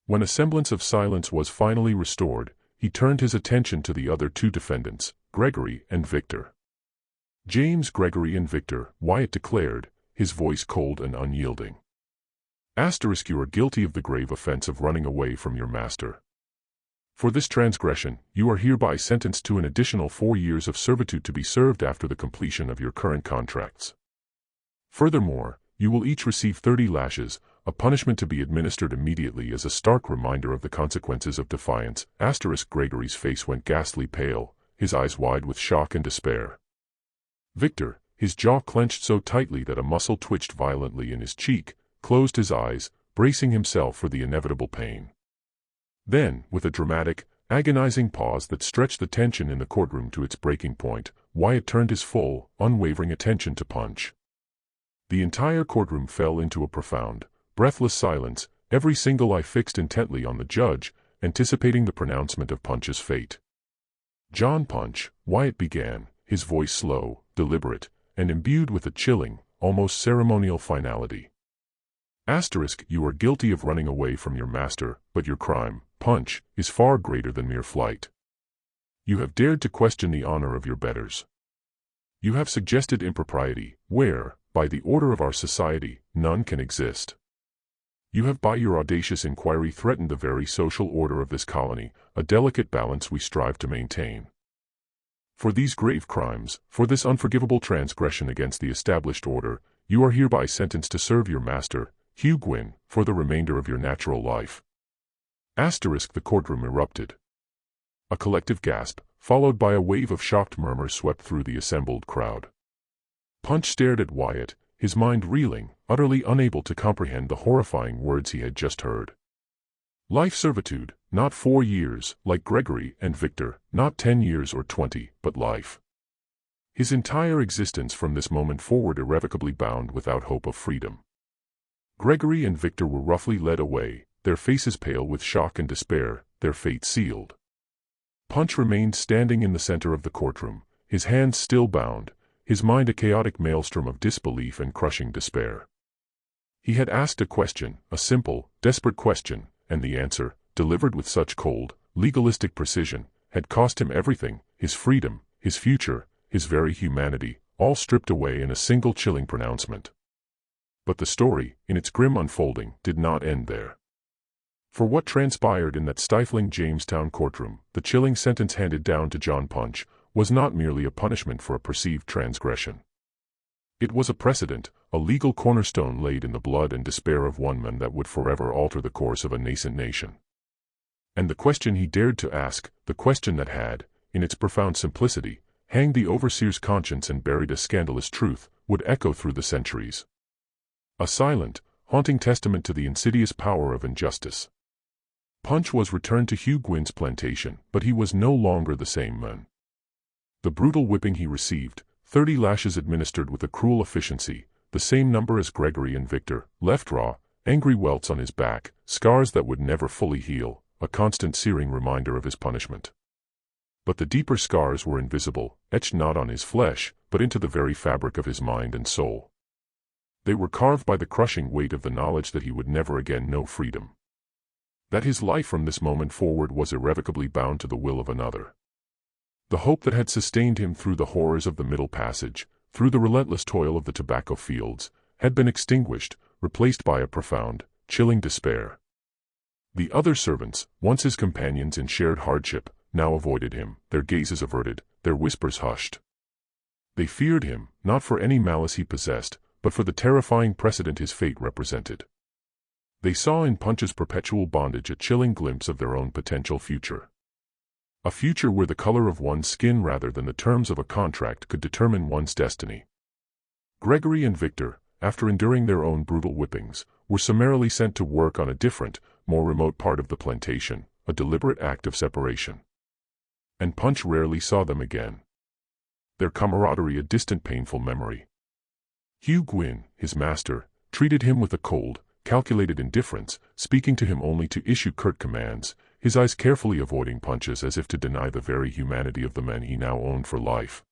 A: When a semblance of silence was finally restored, he turned his attention to the other two defendants, Gregory and Victor. James Gregory and Victor, Wyatt declared, his voice cold and unyielding. Asterisk, you are guilty of the grave offense of running away from your master. For this transgression, you are hereby sentenced to an additional 4 years of servitude to be served after the completion of your current contracts. Furthermore, you will each receive 30 lashes, a punishment to be administered immediately as a stark reminder of the consequences of defiance. Asterisk, Gregory's face went ghastly pale, his eyes wide with shock and despair. Victor, his jaw clenched so tightly that a muscle twitched violently in his cheek, closed his eyes, bracing himself for the inevitable pain. Then, with a dramatic, agonizing pause that stretched the tension in the courtroom to its breaking point, Wyatt turned his full, unwavering attention to Punch. The entire courtroom fell into a profound, breathless silence, every single eye fixed intently on the judge, anticipating the pronouncement of Punch's fate. John Punch, Wyatt began, his voice slow, deliberate, and imbued with a chilling, almost ceremonial finality. Asterisk, you are guilty of running away from your master, but your crime, Punch, is far greater than mere flight. You have dared to question the honor of your betters. You have suggested impropriety, where, by the order of our society, none can exist. You have by your audacious inquiry threatened the very social order of this colony, a delicate balance we strive to maintain. For these grave crimes, for this unforgivable transgression against the established order, you are hereby sentenced to serve your master, Hugh Gwyn, for the remainder of your natural life. Asterisk, the courtroom erupted. A collective gasp, followed by a wave of shocked murmurs, swept through the assembled crowd. Punch stared at Wyatt, his mind reeling, utterly unable to comprehend the horrifying words he had just heard. Life servitude, not 4 years, like Gregory and Victor, not 10 years or 20, but life. His entire existence from this moment forward irrevocably bound without hope of freedom. Gregory and Victor were roughly led away, their faces pale with shock and despair, their fate sealed. Punch remained standing in the center of the courtroom, his hands still bound, his mind a chaotic maelstrom of disbelief and crushing despair. He had asked a question, a simple, desperate question, and the answer, delivered with such cold, legalistic precision, had cost him everything, his freedom, his future, his very humanity, all stripped away in a single chilling pronouncement. But the story, in its grim unfolding, did not end there. For what transpired in that stifling Jamestown courtroom, the chilling sentence handed down to John Punch, was not merely a punishment for a perceived transgression. It was a precedent, a legal cornerstone laid in the blood and despair of one man that would forever alter the course of a nascent nation. And the question he dared to ask, the question that had, in its profound simplicity, hanged the overseer's conscience and buried a scandalous truth, would echo through the centuries. A silent, haunting testament to the insidious power of injustice. Punch was returned to Hugh Gwyn's plantation, but he was no longer the same man. The brutal whipping he received, 30 lashes administered with a cruel efficiency, the same number as Gregory and Victor, left raw, angry welts on his back, scars that would never fully heal, a constant searing reminder of his punishment. But the deeper scars were invisible, etched not on his flesh, but into the very fabric of his mind and soul. They were carved by the crushing weight of the knowledge that he would never again know freedom. That his life from this moment forward was irrevocably bound to the will of another. The hope that had sustained him through the horrors of the Middle Passage, through the relentless toil of the tobacco fields, had been extinguished, replaced by a profound, chilling despair. The other servants, once his companions in shared hardship, now avoided him, their gazes averted, their whispers hushed. They feared him, not for any malice he possessed, but for the terrifying precedent his fate represented. They saw in Punch's perpetual bondage a chilling glimpse of their own potential future. A future where the color of one's skin rather than the terms of a contract could determine one's destiny. Gregory and Victor, after enduring their own brutal whippings, were summarily sent to work on a different, more remote part of the plantation, a deliberate act of separation. And Punch rarely saw them again. Their camaraderie a distant painful memory. Hugh Gwyn, his master, treated him with a cold, calculated indifference, speaking to him only to issue curt commands, his eyes carefully avoiding Punch's as if to deny the very humanity of the men he now owned for life.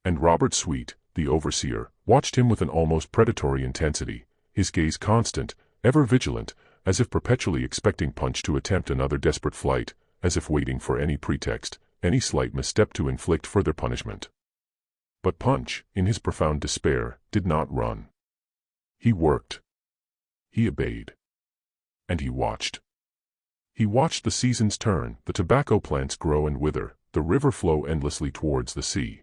A: And Robert Sweet, the overseer, watched him with an almost predatory intensity, his gaze constant, ever vigilant, as if perpetually expecting Punch to attempt another desperate flight, as if waiting for any pretext, any slight misstep to inflict further punishment. But Punch, in his profound despair, did not run. He worked. He obeyed. And he watched. He watched the seasons turn, the tobacco plants grow and wither, the river flow endlessly towards the sea.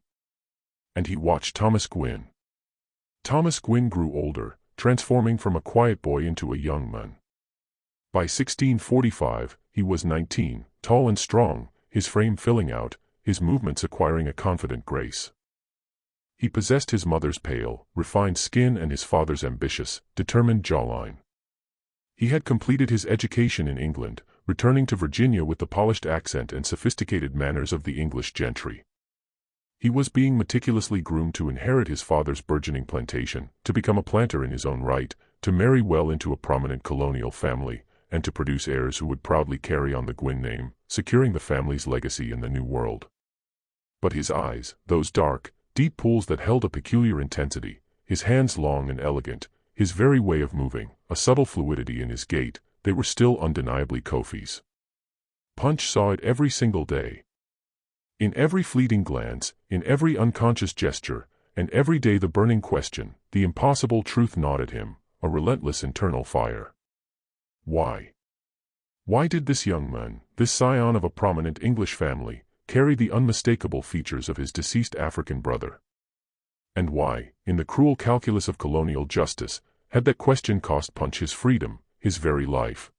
A: And he watched Thomas Gwyn. Thomas Gwyn grew older, transforming from a quiet boy into a young man. By 1645, he was 19, tall and strong, his frame filling out, his movements acquiring a confident grace. He possessed his mother's pale, refined skin and his father's ambitious, determined jawline. He had completed his education in England, returning to Virginia with the polished accent and sophisticated manners of the English gentry. He was being meticulously groomed to inherit his father's burgeoning plantation, to become a planter in his own right, to marry well into a prominent colonial family, and to produce heirs who would proudly carry on the Gwyn name, securing the family's legacy in the New World. But his eyes, those dark, deep pools that held a peculiar intensity, his hands long and elegant, his very way of moving, a subtle fluidity in his gait, they were still undeniably Kofi's. Punch saw it every single day. In every fleeting glance, in every unconscious gesture, and every day the burning question, the impossible truth gnawed at him, a relentless internal fire. Why? Why did this young man, this scion of a prominent English family, carry the unmistakable features of his deceased African brother? And why, in the cruel calculus of colonial justice, had that question cost Punch his freedom, his very life?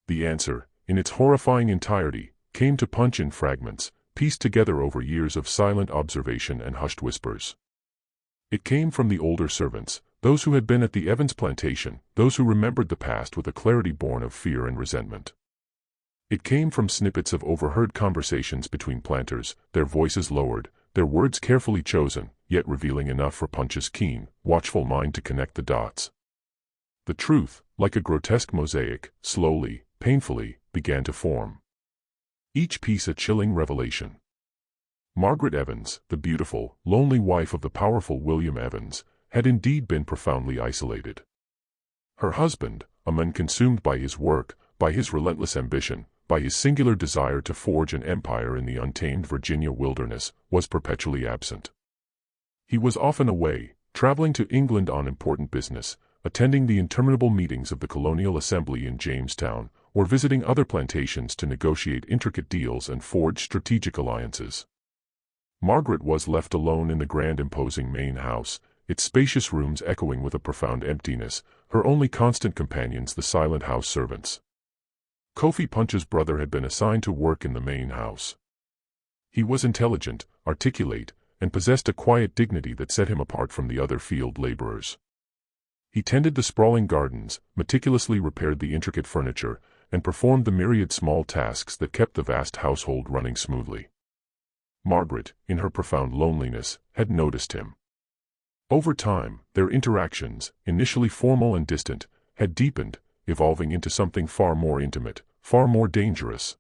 A: The answer, in its horrifying entirety, came to Punch in fragments, pieced together over years of silent observation and hushed whispers. It came from the older servants, those who had been at the Evans plantation, those who remembered the past with a clarity born of fear and resentment. It came from snippets of overheard conversations between planters, their voices lowered, their words carefully chosen, yet revealing enough for Punch's keen, watchful mind to connect the dots. The truth, like a grotesque mosaic, slowly, painfully, began to form. Each piece a chilling revelation. Margaret Evans, the beautiful, lonely wife of the powerful William Evans, had indeed been profoundly isolated. Her husband, a man consumed by his work, by his relentless ambition, by his singular desire to forge an empire in the untamed Virginia wilderness, was perpetually absent. He was often away, traveling to England on important business, attending the interminable meetings of the Colonial Assembly in Jamestown, or visiting other plantations to negotiate intricate deals and forge strategic alliances. Margaret was left alone in the grand imposing main house, its spacious rooms echoing with a profound emptiness, her only constant companions the silent house servants. Kofi Punch's brother had been assigned to work in the main house. He was intelligent, articulate, and possessed a quiet dignity that set him apart from the other field laborers. He tended the sprawling gardens, meticulously repaired the intricate furniture, and performed the myriad small tasks that kept the vast household running smoothly. Margaret, in her profound loneliness, had noticed him. Over time, their interactions, initially formal and distant, had deepened, evolving into something far more intimate, far more dangerous.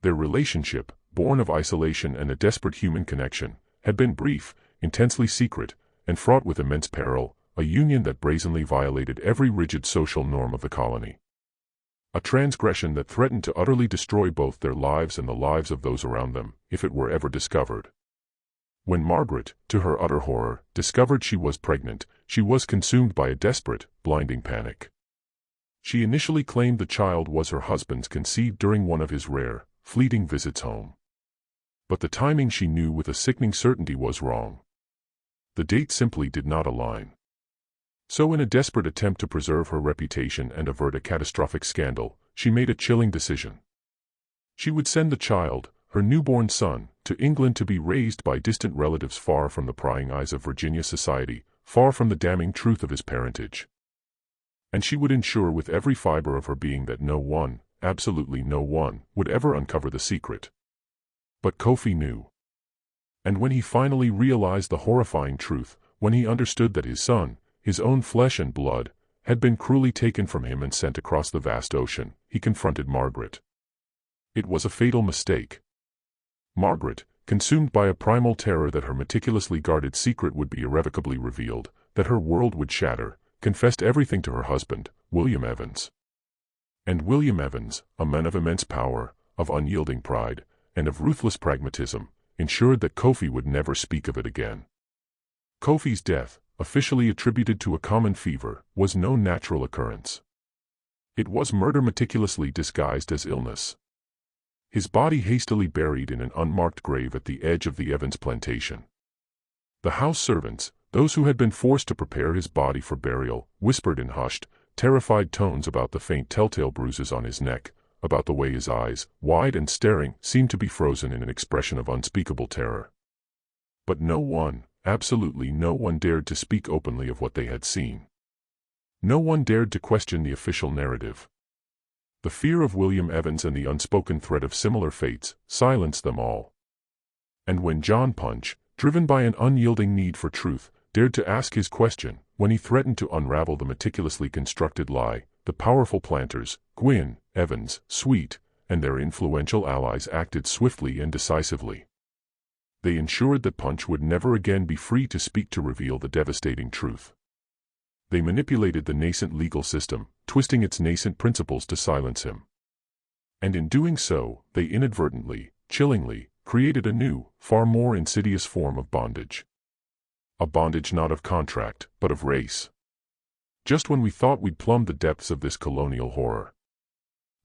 A: Their relationship, born of isolation and a desperate human connection, had been brief, intensely secret, and fraught with immense peril, a union that brazenly violated every rigid social norm of the colony. A transgression that threatened to utterly destroy both their lives and the lives of those around them, if it were ever discovered. When Margaret, to her utter horror, discovered she was pregnant, she was consumed by a desperate, blinding panic. She initially claimed the child was her husband's, conceived during one of his rare, fleeting visits home. But the timing, she knew with a sickening certainty, was wrong. The date simply did not align. So in a desperate attempt to preserve her reputation and avert a catastrophic scandal, she made a chilling decision. She would send the child, her newborn son, to England to be raised by distant relatives far from the prying eyes of Virginia society, far from the damning truth of his parentage. And she would ensure with every fiber of her being that no one, absolutely no one, would ever uncover the secret. But Kofi knew. And when he finally realized the horrifying truth, when he understood that his son, his own flesh and blood, had been cruelly taken from him and sent across the vast ocean, he confronted Margaret. It was a fatal mistake. Margaret, consumed by a primal terror that her meticulously guarded secret would be irrevocably revealed, that her world would shatter, confessed everything to her husband, William Evans. And William Evans, a man of immense power, of unyielding pride, and of ruthless pragmatism, ensured that Kofi would never speak of it again. Kofi's death, officially attributed to a common fever, was no natural occurrence. It was murder meticulously disguised as illness. His body hastily buried in an unmarked grave at the edge of the Evans plantation. The house servants, those who had been forced to prepare his body for burial, whispered in hushed, terrified tones about the faint telltale bruises on his neck, about the way his eyes, wide and staring, seemed to be frozen in an expression of unspeakable terror. But no one, absolutely no one, dared to speak openly of what they had seen. No one dared to question the official narrative. The fear of William Evans and the unspoken threat of similar fates silenced them all. And when John Punch, driven by an unyielding need for truth, dared to ask his question, when he threatened to unravel the meticulously constructed lie, the powerful planters, Gwyn, Evans, Sweet, and their influential allies acted swiftly and decisively. They ensured that Punch would never again be free to speak, to reveal the devastating truth. They manipulated the nascent legal system, twisting its nascent principles to silence him. And in doing so, they inadvertently, chillingly, created a new, far more insidious form of bondage. A bondage not of contract, but of race. Just when we thought we'd plumbed the depths of this colonial horror,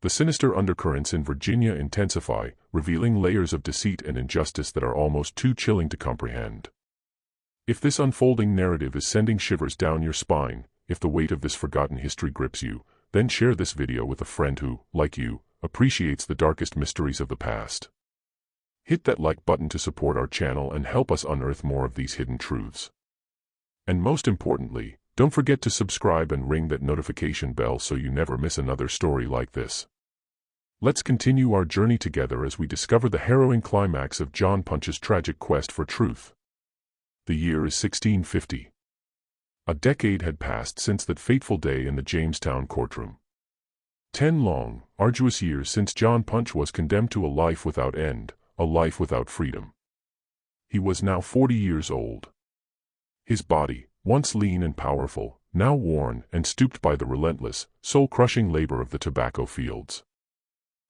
A: the sinister undercurrents in Virginia intensify, revealing layers of deceit and injustice that are almost too chilling to comprehend. If this unfolding narrative is sending shivers down your spine, if the weight of this forgotten history grips you, then share this video with a friend who, like you, appreciates the darkest mysteries of the past. Hit that like button to support our channel and help us unearth more of these hidden truths. And most importantly, don't forget to subscribe and ring that notification bell so you never miss another story like this. Let's continue our journey together as we discover the harrowing climax of John Punch's tragic quest for truth. The year is 1650. A decade had passed since that fateful day in the Jamestown courtroom. 10 long, arduous years since John Punch was condemned to a life without end, a life without freedom. He was now 40 years old. His body, once lean and powerful, now worn and stooped by the relentless, soul-crushing labor of the tobacco fields.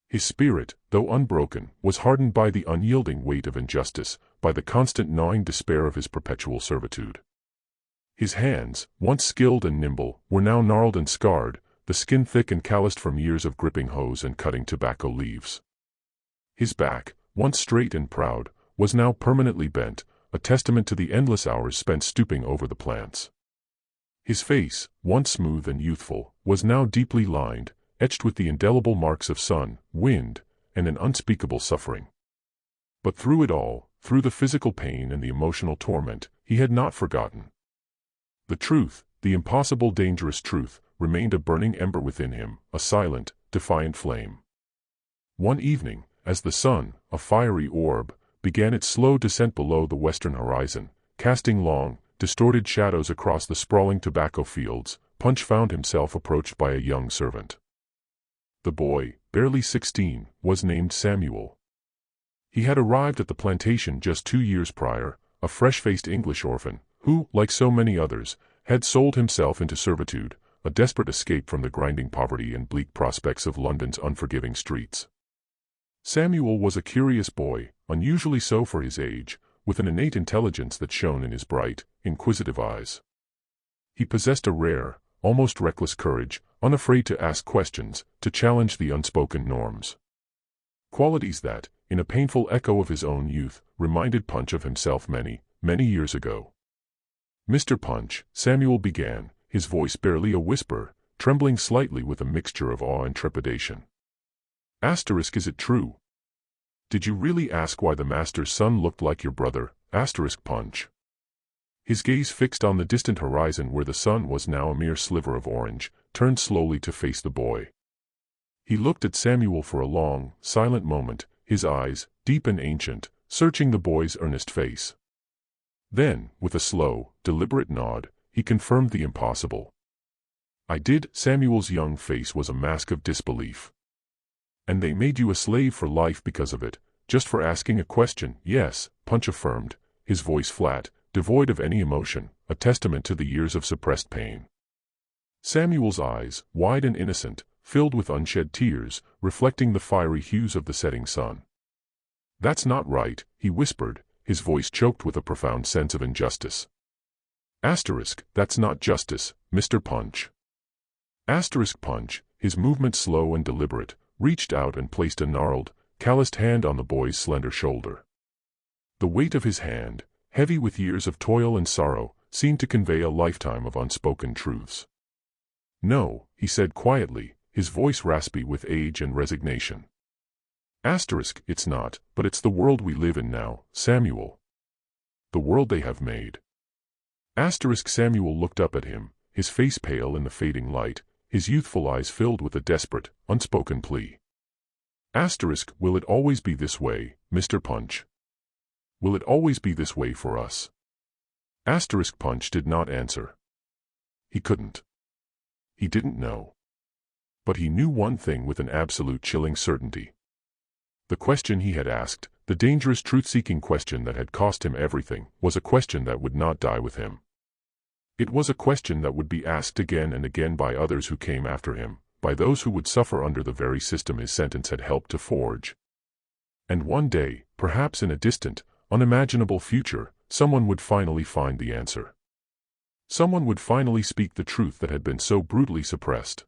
A: His spirit, though unbroken, was hardened by the unyielding weight of injustice, by the constant gnawing despair of his perpetual servitude. His hands, once skilled and nimble, were now gnarled and scarred, the skin thick and calloused from years of gripping hoes and cutting tobacco leaves. His back, once straight and proud, was now permanently bent, a testament to the endless hours spent stooping over the plants. His face, once smooth and youthful, was now deeply lined, etched with the indelible marks of sun, wind, and an unspeakable suffering. But through it all, through the physical pain and the emotional torment, he had not forgotten. The truth, the impossible dangerous truth, remained a burning ember within him, a silent, defiant flame. One evening, as the sun, a fiery orb, began its slow descent below the western horizon, casting long, distorted shadows across the sprawling tobacco fields, Punch found himself approached by a young servant. The boy, barely 16, was named Samuel. He had arrived at the plantation just 2 years prior, a fresh-faced English orphan, who, like so many others, had sold himself into servitude, a desperate escape from the grinding poverty and bleak prospects of London's unforgiving streets. Samuel was a curious boy, unusually so for his age, with an innate intelligence that shone in his bright, inquisitive eyes. He possessed a rare, almost reckless courage, unafraid to ask questions, to challenge the unspoken norms. Qualities that, in a painful echo of his own youth, reminded Punch of himself many, many years ago. "Mr. Punch," Samuel began, his voice barely a whisper, trembling slightly with a mixture of awe and trepidation. "Is it true? Did you really ask why the master's son looked like your brother, Punch?" His gaze fixed on the distant horizon where the sun was now a mere sliver of orange, turned slowly to face the boy. He looked at Samuel for a long, silent moment, his eyes, deep and ancient, searching the boy's earnest face. Then, with a slow, deliberate nod, he confirmed the impossible. "I did." Samuel's young face was a mask of disbelief. "And they made you a slave for life because of it, just for asking a question?" "Yes," Punch affirmed, his voice flat, devoid of any emotion, a testament to the years of suppressed pain. Samuel's eyes, wide and innocent, filled with unshed tears, reflecting the fiery hues of the setting sun. "That's not right," he whispered, his voice choked with a profound sense of injustice. That's not justice, Mr. Punch." Punch, his movement slow and deliberate, reached out and placed a gnarled, calloused hand on the boy's slender shoulder. The weight of his hand, heavy with years of toil and sorrow, seemed to convey a lifetime of unspoken truths. "No," he said quietly, his voice raspy with age and resignation. It's not, but it's the world we live in now, Samuel. The world they have made." Samuel looked up at him, his face pale in the fading light, his youthful eyes filled with a desperate, unspoken plea. Will it always be this way, Mr. Punch? Will it always be this way for us?" Punch did not answer. He couldn't. He didn't know. But he knew one thing with an absolute chilling certainty. The question he had asked, the dangerous truth-seeking question that had cost him everything, was a question that would not die with him. It was a question that would be asked again and again by others who came after him, by those who would suffer under the very system his sentence had helped to forge. And one day, perhaps in a distant, unimaginable future, someone would finally find the answer. Someone would finally speak the truth that had been so brutally suppressed.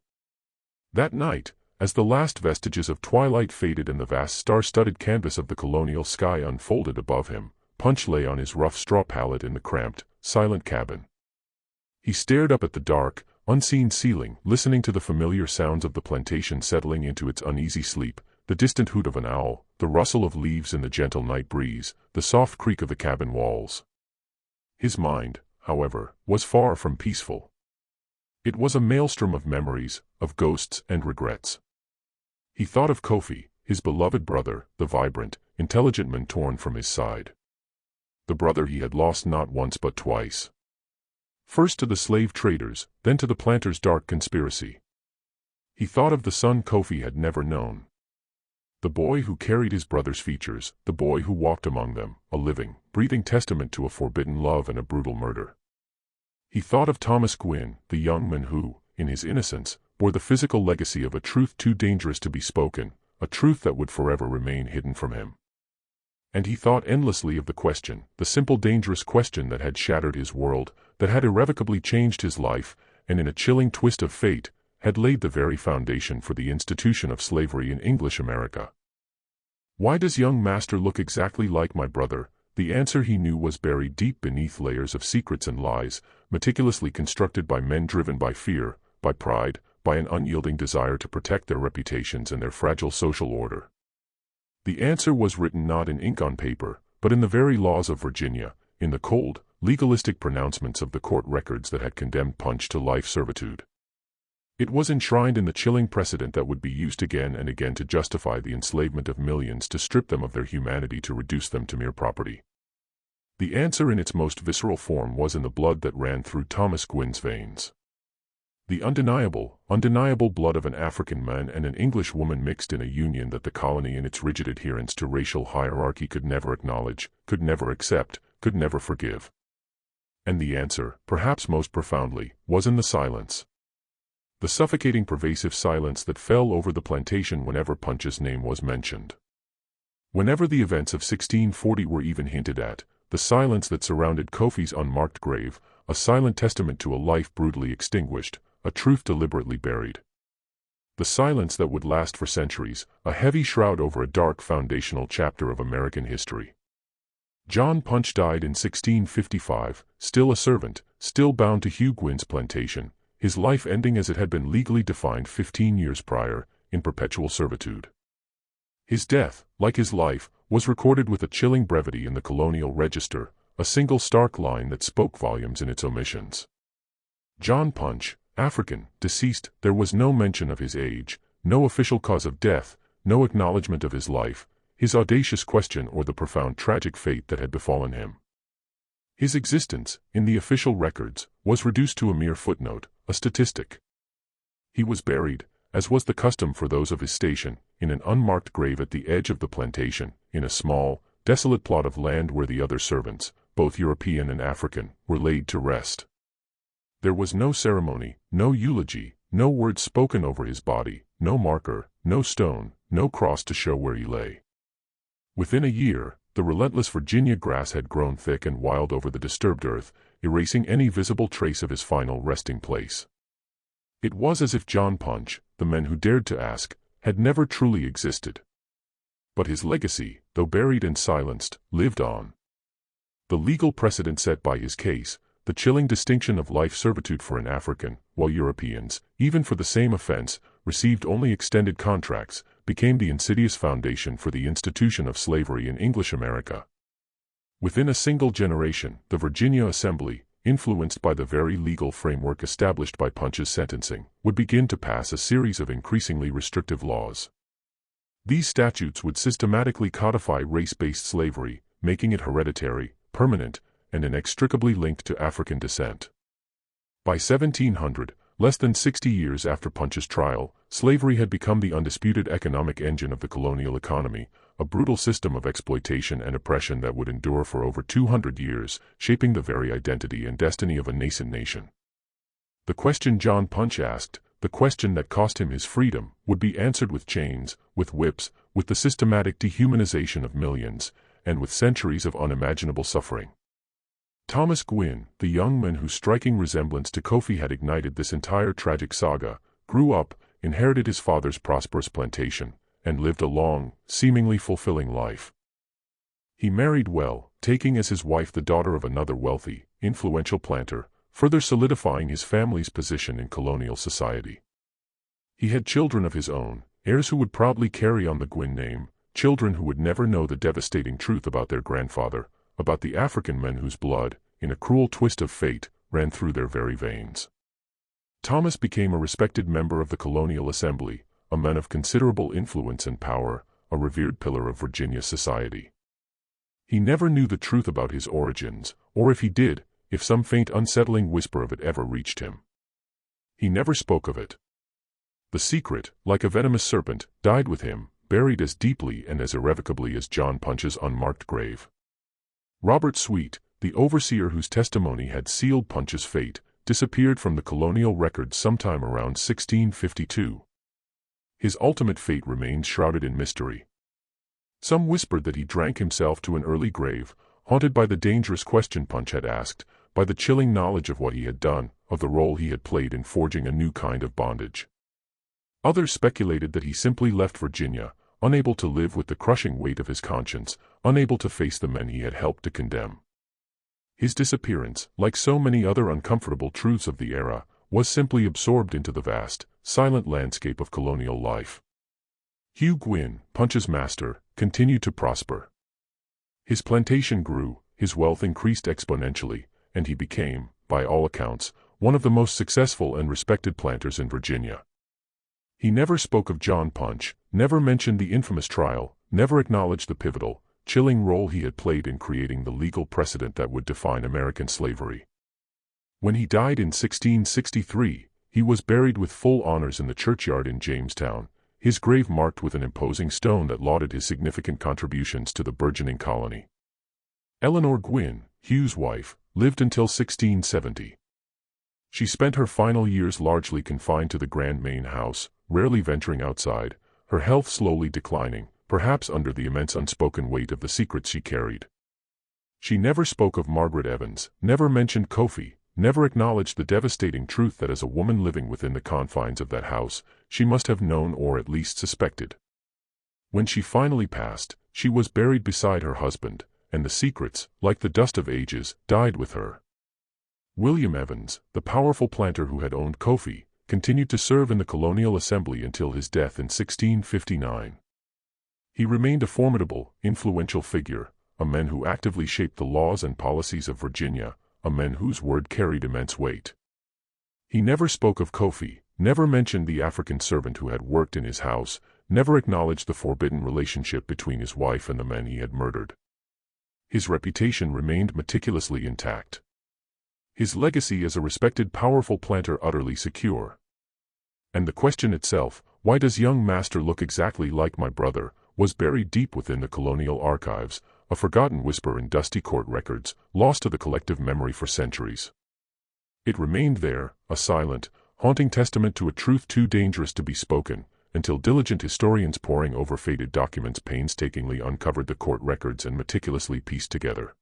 A: That night, as the last vestiges of twilight faded and the vast star-studded canvas of the colonial sky unfolded above him, Punch lay on his rough straw pallet in the cramped, silent cabin. He stared up at the dark, unseen ceiling, listening to the familiar sounds of the plantation settling into its uneasy sleep, the distant hoot of an owl, the rustle of leaves in the gentle night breeze, the soft creak of the cabin walls. His mind, however, was far from peaceful. It was a maelstrom of memories, of ghosts and regrets. He thought of Kofi, his beloved brother, the vibrant, intelligent man torn from his side. The brother he had lost not once but twice. First to the slave traders, then to the planters' dark conspiracy. He thought of the son Kofi had never known. The boy who carried his brother's features, the boy who walked among them, a living, breathing testament to a forbidden love and a brutal murder. He thought of Thomas Gwynn, the young man who, in his innocence, bore the physical legacy of a truth too dangerous to be spoken, a truth that would forever remain hidden from him. And he thought endlessly of the question, the simple dangerous question that had shattered his world, that had irrevocably changed his life, and in a chilling twist of fate, had laid the very foundation for the institution of slavery in English America. Why does young master look exactly like my brother? The answer he knew was buried deep beneath layers of secrets and lies, meticulously constructed by men driven by fear, by pride, by an unyielding desire to protect their reputations and their fragile social order. The answer was written not in ink on paper, but in the very laws of Virginia, in the cold, legalistic pronouncements of the court records that had condemned Punch to life servitude. It was enshrined in the chilling precedent that would be used again and again to justify the enslavement of millions, to strip them of their humanity, to reduce them to mere property. The answer in its most visceral form was in the blood that ran through Thomas Gwynn's veins. The undeniable blood of an African man and an English woman mixed in a union that the colony in its rigid adherence to racial hierarchy could never acknowledge, could never accept, could never forgive. And the answer, perhaps most profoundly, was in the silence. The suffocating pervasive silence that fell over the plantation whenever Punch's name was mentioned. Whenever the events of 1640 were even hinted at, the silence that surrounded Kofi's unmarked grave, a silent testament to a life brutally extinguished, a truth deliberately buried. The silence that would last for centuries, a heavy shroud over a dark foundational chapter of American history. John Punch died in 1655, still a servant, still bound to Hugh Gwyn's plantation, his life ending as it had been legally defined 15 years prior, in perpetual servitude. His death, like his life, was recorded with a chilling brevity in the colonial register, a single stark line that spoke volumes in its omissions. John Punch, African, deceased. There was no mention of his age, no official cause of death, no acknowledgement of his life, his audacious question or the profound tragic fate that had befallen him. His existence, in the official records, was reduced to a mere footnote, a statistic. He was buried, as was the custom for those of his station, in an unmarked grave at the edge of the plantation, in a small, desolate plot of land where the other servants, both European and African, were laid to rest. There was no ceremony, no eulogy, no words spoken over his body, no marker, no stone, no cross to show where he lay. Within a year, the relentless Virginia grass had grown thick and wild over the disturbed earth, erasing any visible trace of his final resting place. It was as if John Punch, the man who dared to ask, had never truly existed. But his legacy, though buried and silenced, lived on. The legal precedent set by his case, the chilling distinction of life servitude for an African, while Europeans, even for the same offense, received only extended contracts, became the insidious foundation for the institution of slavery in English America. Within a single generation, the Virginia Assembly, influenced by the very legal framework established by Punch's sentencing, would begin to pass a series of increasingly restrictive laws. These statutes would systematically codify race-based slavery, making it hereditary, permanent, and inextricably linked to African descent. By 1700, less than 60 years after Punch's trial, slavery had become the undisputed economic engine of the colonial economy, a brutal system of exploitation and oppression that would endure for over 200 years, shaping the very identity and destiny of a nascent nation. The question John Punch asked, the question that cost him his freedom, would be answered with chains, with whips, with the systematic dehumanization of millions, and with centuries of unimaginable suffering. Thomas Gwyn, the young man whose striking resemblance to Kofi had ignited this entire tragic saga, grew up, inherited his father's prosperous plantation, and lived a long, seemingly fulfilling life. He married well, taking as his wife the daughter of another wealthy, influential planter, further solidifying his family's position in colonial society. He had children of his own, heirs who would proudly carry on the Gwyn name, children who would never know the devastating truth about their grandfather, about the African men whose blood, in a cruel twist of fate, ran through their very veins. Thomas became a respected member of the Colonial Assembly, a man of considerable influence and power, a revered pillar of Virginia society. He never knew the truth about his origins, or if he did, if some faint unsettling whisper of it ever reached him. He never spoke of it. The secret, like a venomous serpent, died with him, buried as deeply and as irrevocably as John Punch's unmarked grave. Robert Sweet, the overseer whose testimony had sealed Punch's fate, disappeared from the colonial records sometime around 1652. His ultimate fate remains shrouded in mystery. Some whispered that he drank himself to an early grave, haunted by the dangerous question Punch had asked, by the chilling knowledge of what he had done, of the role he had played in forging a new kind of bondage. Others speculated that he simply left Virginia, unable to live with the crushing weight of his conscience, unable to face the men he had helped to condemn. His disappearance, like so many other uncomfortable truths of the era, was simply absorbed into the vast, silent landscape of colonial life. Hugh Gwyn, Punch's master, continued to prosper. His plantation grew, his wealth increased exponentially, and he became, by all accounts, one of the most successful and respected planters in Virginia. He never spoke of John Punch, never mentioned the infamous trial, never acknowledged the pivotal, chilling role he had played in creating the legal precedent that would define American slavery. When he died in 1663, he was buried with full honors in the churchyard in Jamestown, his grave marked with an imposing stone that lauded his significant contributions to the burgeoning colony. Eleanor Gwyn, Hugh's wife, lived until 1670. She spent her final years largely confined to the grand main house, rarely venturing outside, her health slowly declining, perhaps under the immense unspoken weight of the secrets she carried. She never spoke of Margaret Evans, never mentioned Kofi, never acknowledged the devastating truth that as a woman living within the confines of that house, she must have known or at least suspected. When she finally passed, she was buried beside her husband, and the secrets, like the dust of ages, died with her. William Evans, the powerful planter who had owned Kofi, continued to serve in the Colonial Assembly until his death in 1659. He remained a formidable, influential figure, a man who actively shaped the laws and policies of Virginia, a man whose word carried immense weight. He never spoke of Kofi, never mentioned the African servant who had worked in his house, never acknowledged the forbidden relationship between his wife and the men he had murdered. His reputation remained meticulously intact. His legacy as a respected powerful planter utterly secure. And the question itself, why does young master look exactly like my brother, was buried deep within the colonial archives, a forgotten whisper in dusty court records, lost to the collective memory for centuries. It remained there, a silent, haunting testament to a truth too dangerous to be spoken, until diligent historians poring over faded documents painstakingly uncovered the court records and meticulously pieced together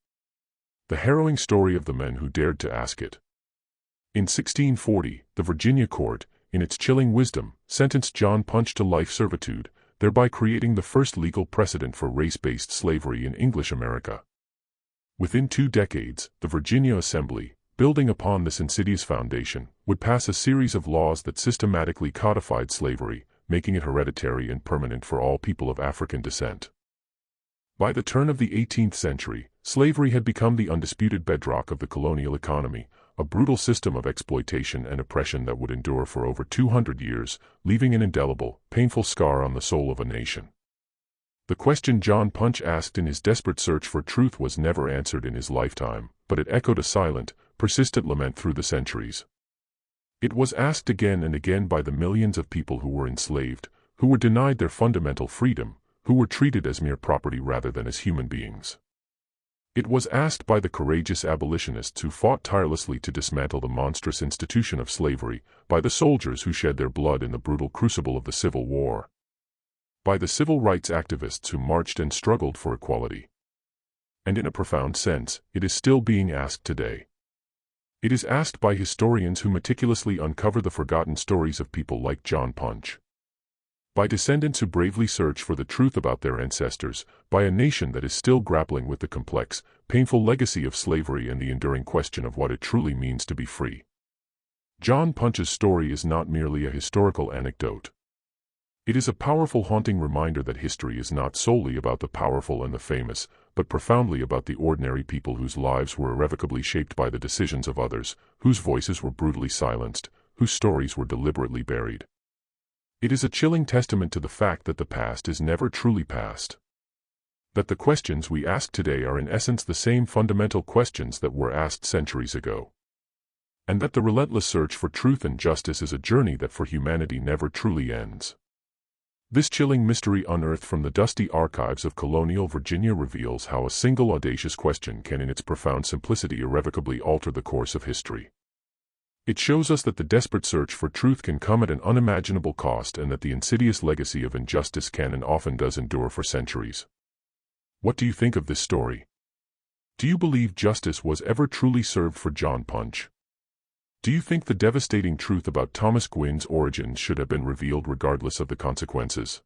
A: the harrowing story of the men who dared to ask it. In 1640, the Virginia court, in its chilling wisdom, sentenced John Punch to life servitude, thereby creating the first legal precedent for race-based slavery in English America. Within 2 decades, the Virginia Assembly, building upon this insidious foundation, would pass a series of laws that systematically codified slavery, making it hereditary and permanent for all people of African descent. By the turn of the 18th century, slavery had become the undisputed bedrock of the colonial economy, a brutal system of exploitation and oppression that would endure for over 200 years, leaving an indelible, painful scar on the soul of a nation. The question John Punch asked in his desperate search for truth was never answered in his lifetime, but it echoed a silent, persistent lament through the centuries. It was asked again and again by the millions of people who were enslaved, who were denied their fundamental freedom, who were treated as mere property rather than as human beings. It was asked by the courageous abolitionists who fought tirelessly to dismantle the monstrous institution of slavery, by the soldiers who shed their blood in the brutal crucible of the Civil War, by the civil rights activists who marched and struggled for equality. And in a profound sense, it is still being asked today. It is asked by historians who meticulously uncover the forgotten stories of people like John Punch, by descendants who bravely search for the truth about their ancestors, by a nation that is still grappling with the complex, painful legacy of slavery and the enduring question of what it truly means to be free. John Punch's story is not merely a historical anecdote. It is a powerful, haunting reminder that history is not solely about the powerful and the famous, but profoundly about the ordinary people whose lives were irrevocably shaped by the decisions of others, whose voices were brutally silenced, whose stories were deliberately buried. It is a chilling testament to the fact that the past is never truly past. That the questions we ask today are in essence the same fundamental questions that were asked centuries ago. And that the relentless search for truth and justice is a journey that for humanity never truly ends. This chilling mystery unearthed from the dusty archives of colonial Virginia reveals how a single audacious question can in its profound simplicity irrevocably alter the course of history. It shows us that the desperate search for truth can come at an unimaginable cost and that the insidious legacy of injustice can and often does endure for centuries. What do you think of this story? Do you believe justice was ever truly served for John Punch? Do you think the devastating truth about Thomas Gwynn's origins should have been revealed regardless of the consequences?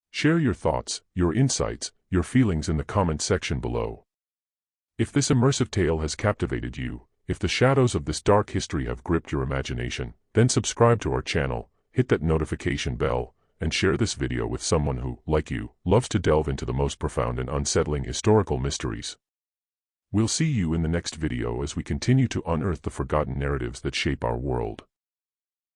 A: Share your thoughts, your insights, your feelings in the comment section below. If this immersive tale has captivated you, if the shadows of this dark history have gripped your imagination, then subscribe to our channel, hit that notification bell, and share this video with someone who, like you, loves to delve into the most profound and unsettling historical mysteries. We'll see you in the next video as we continue to unearth the forgotten narratives that shape our world.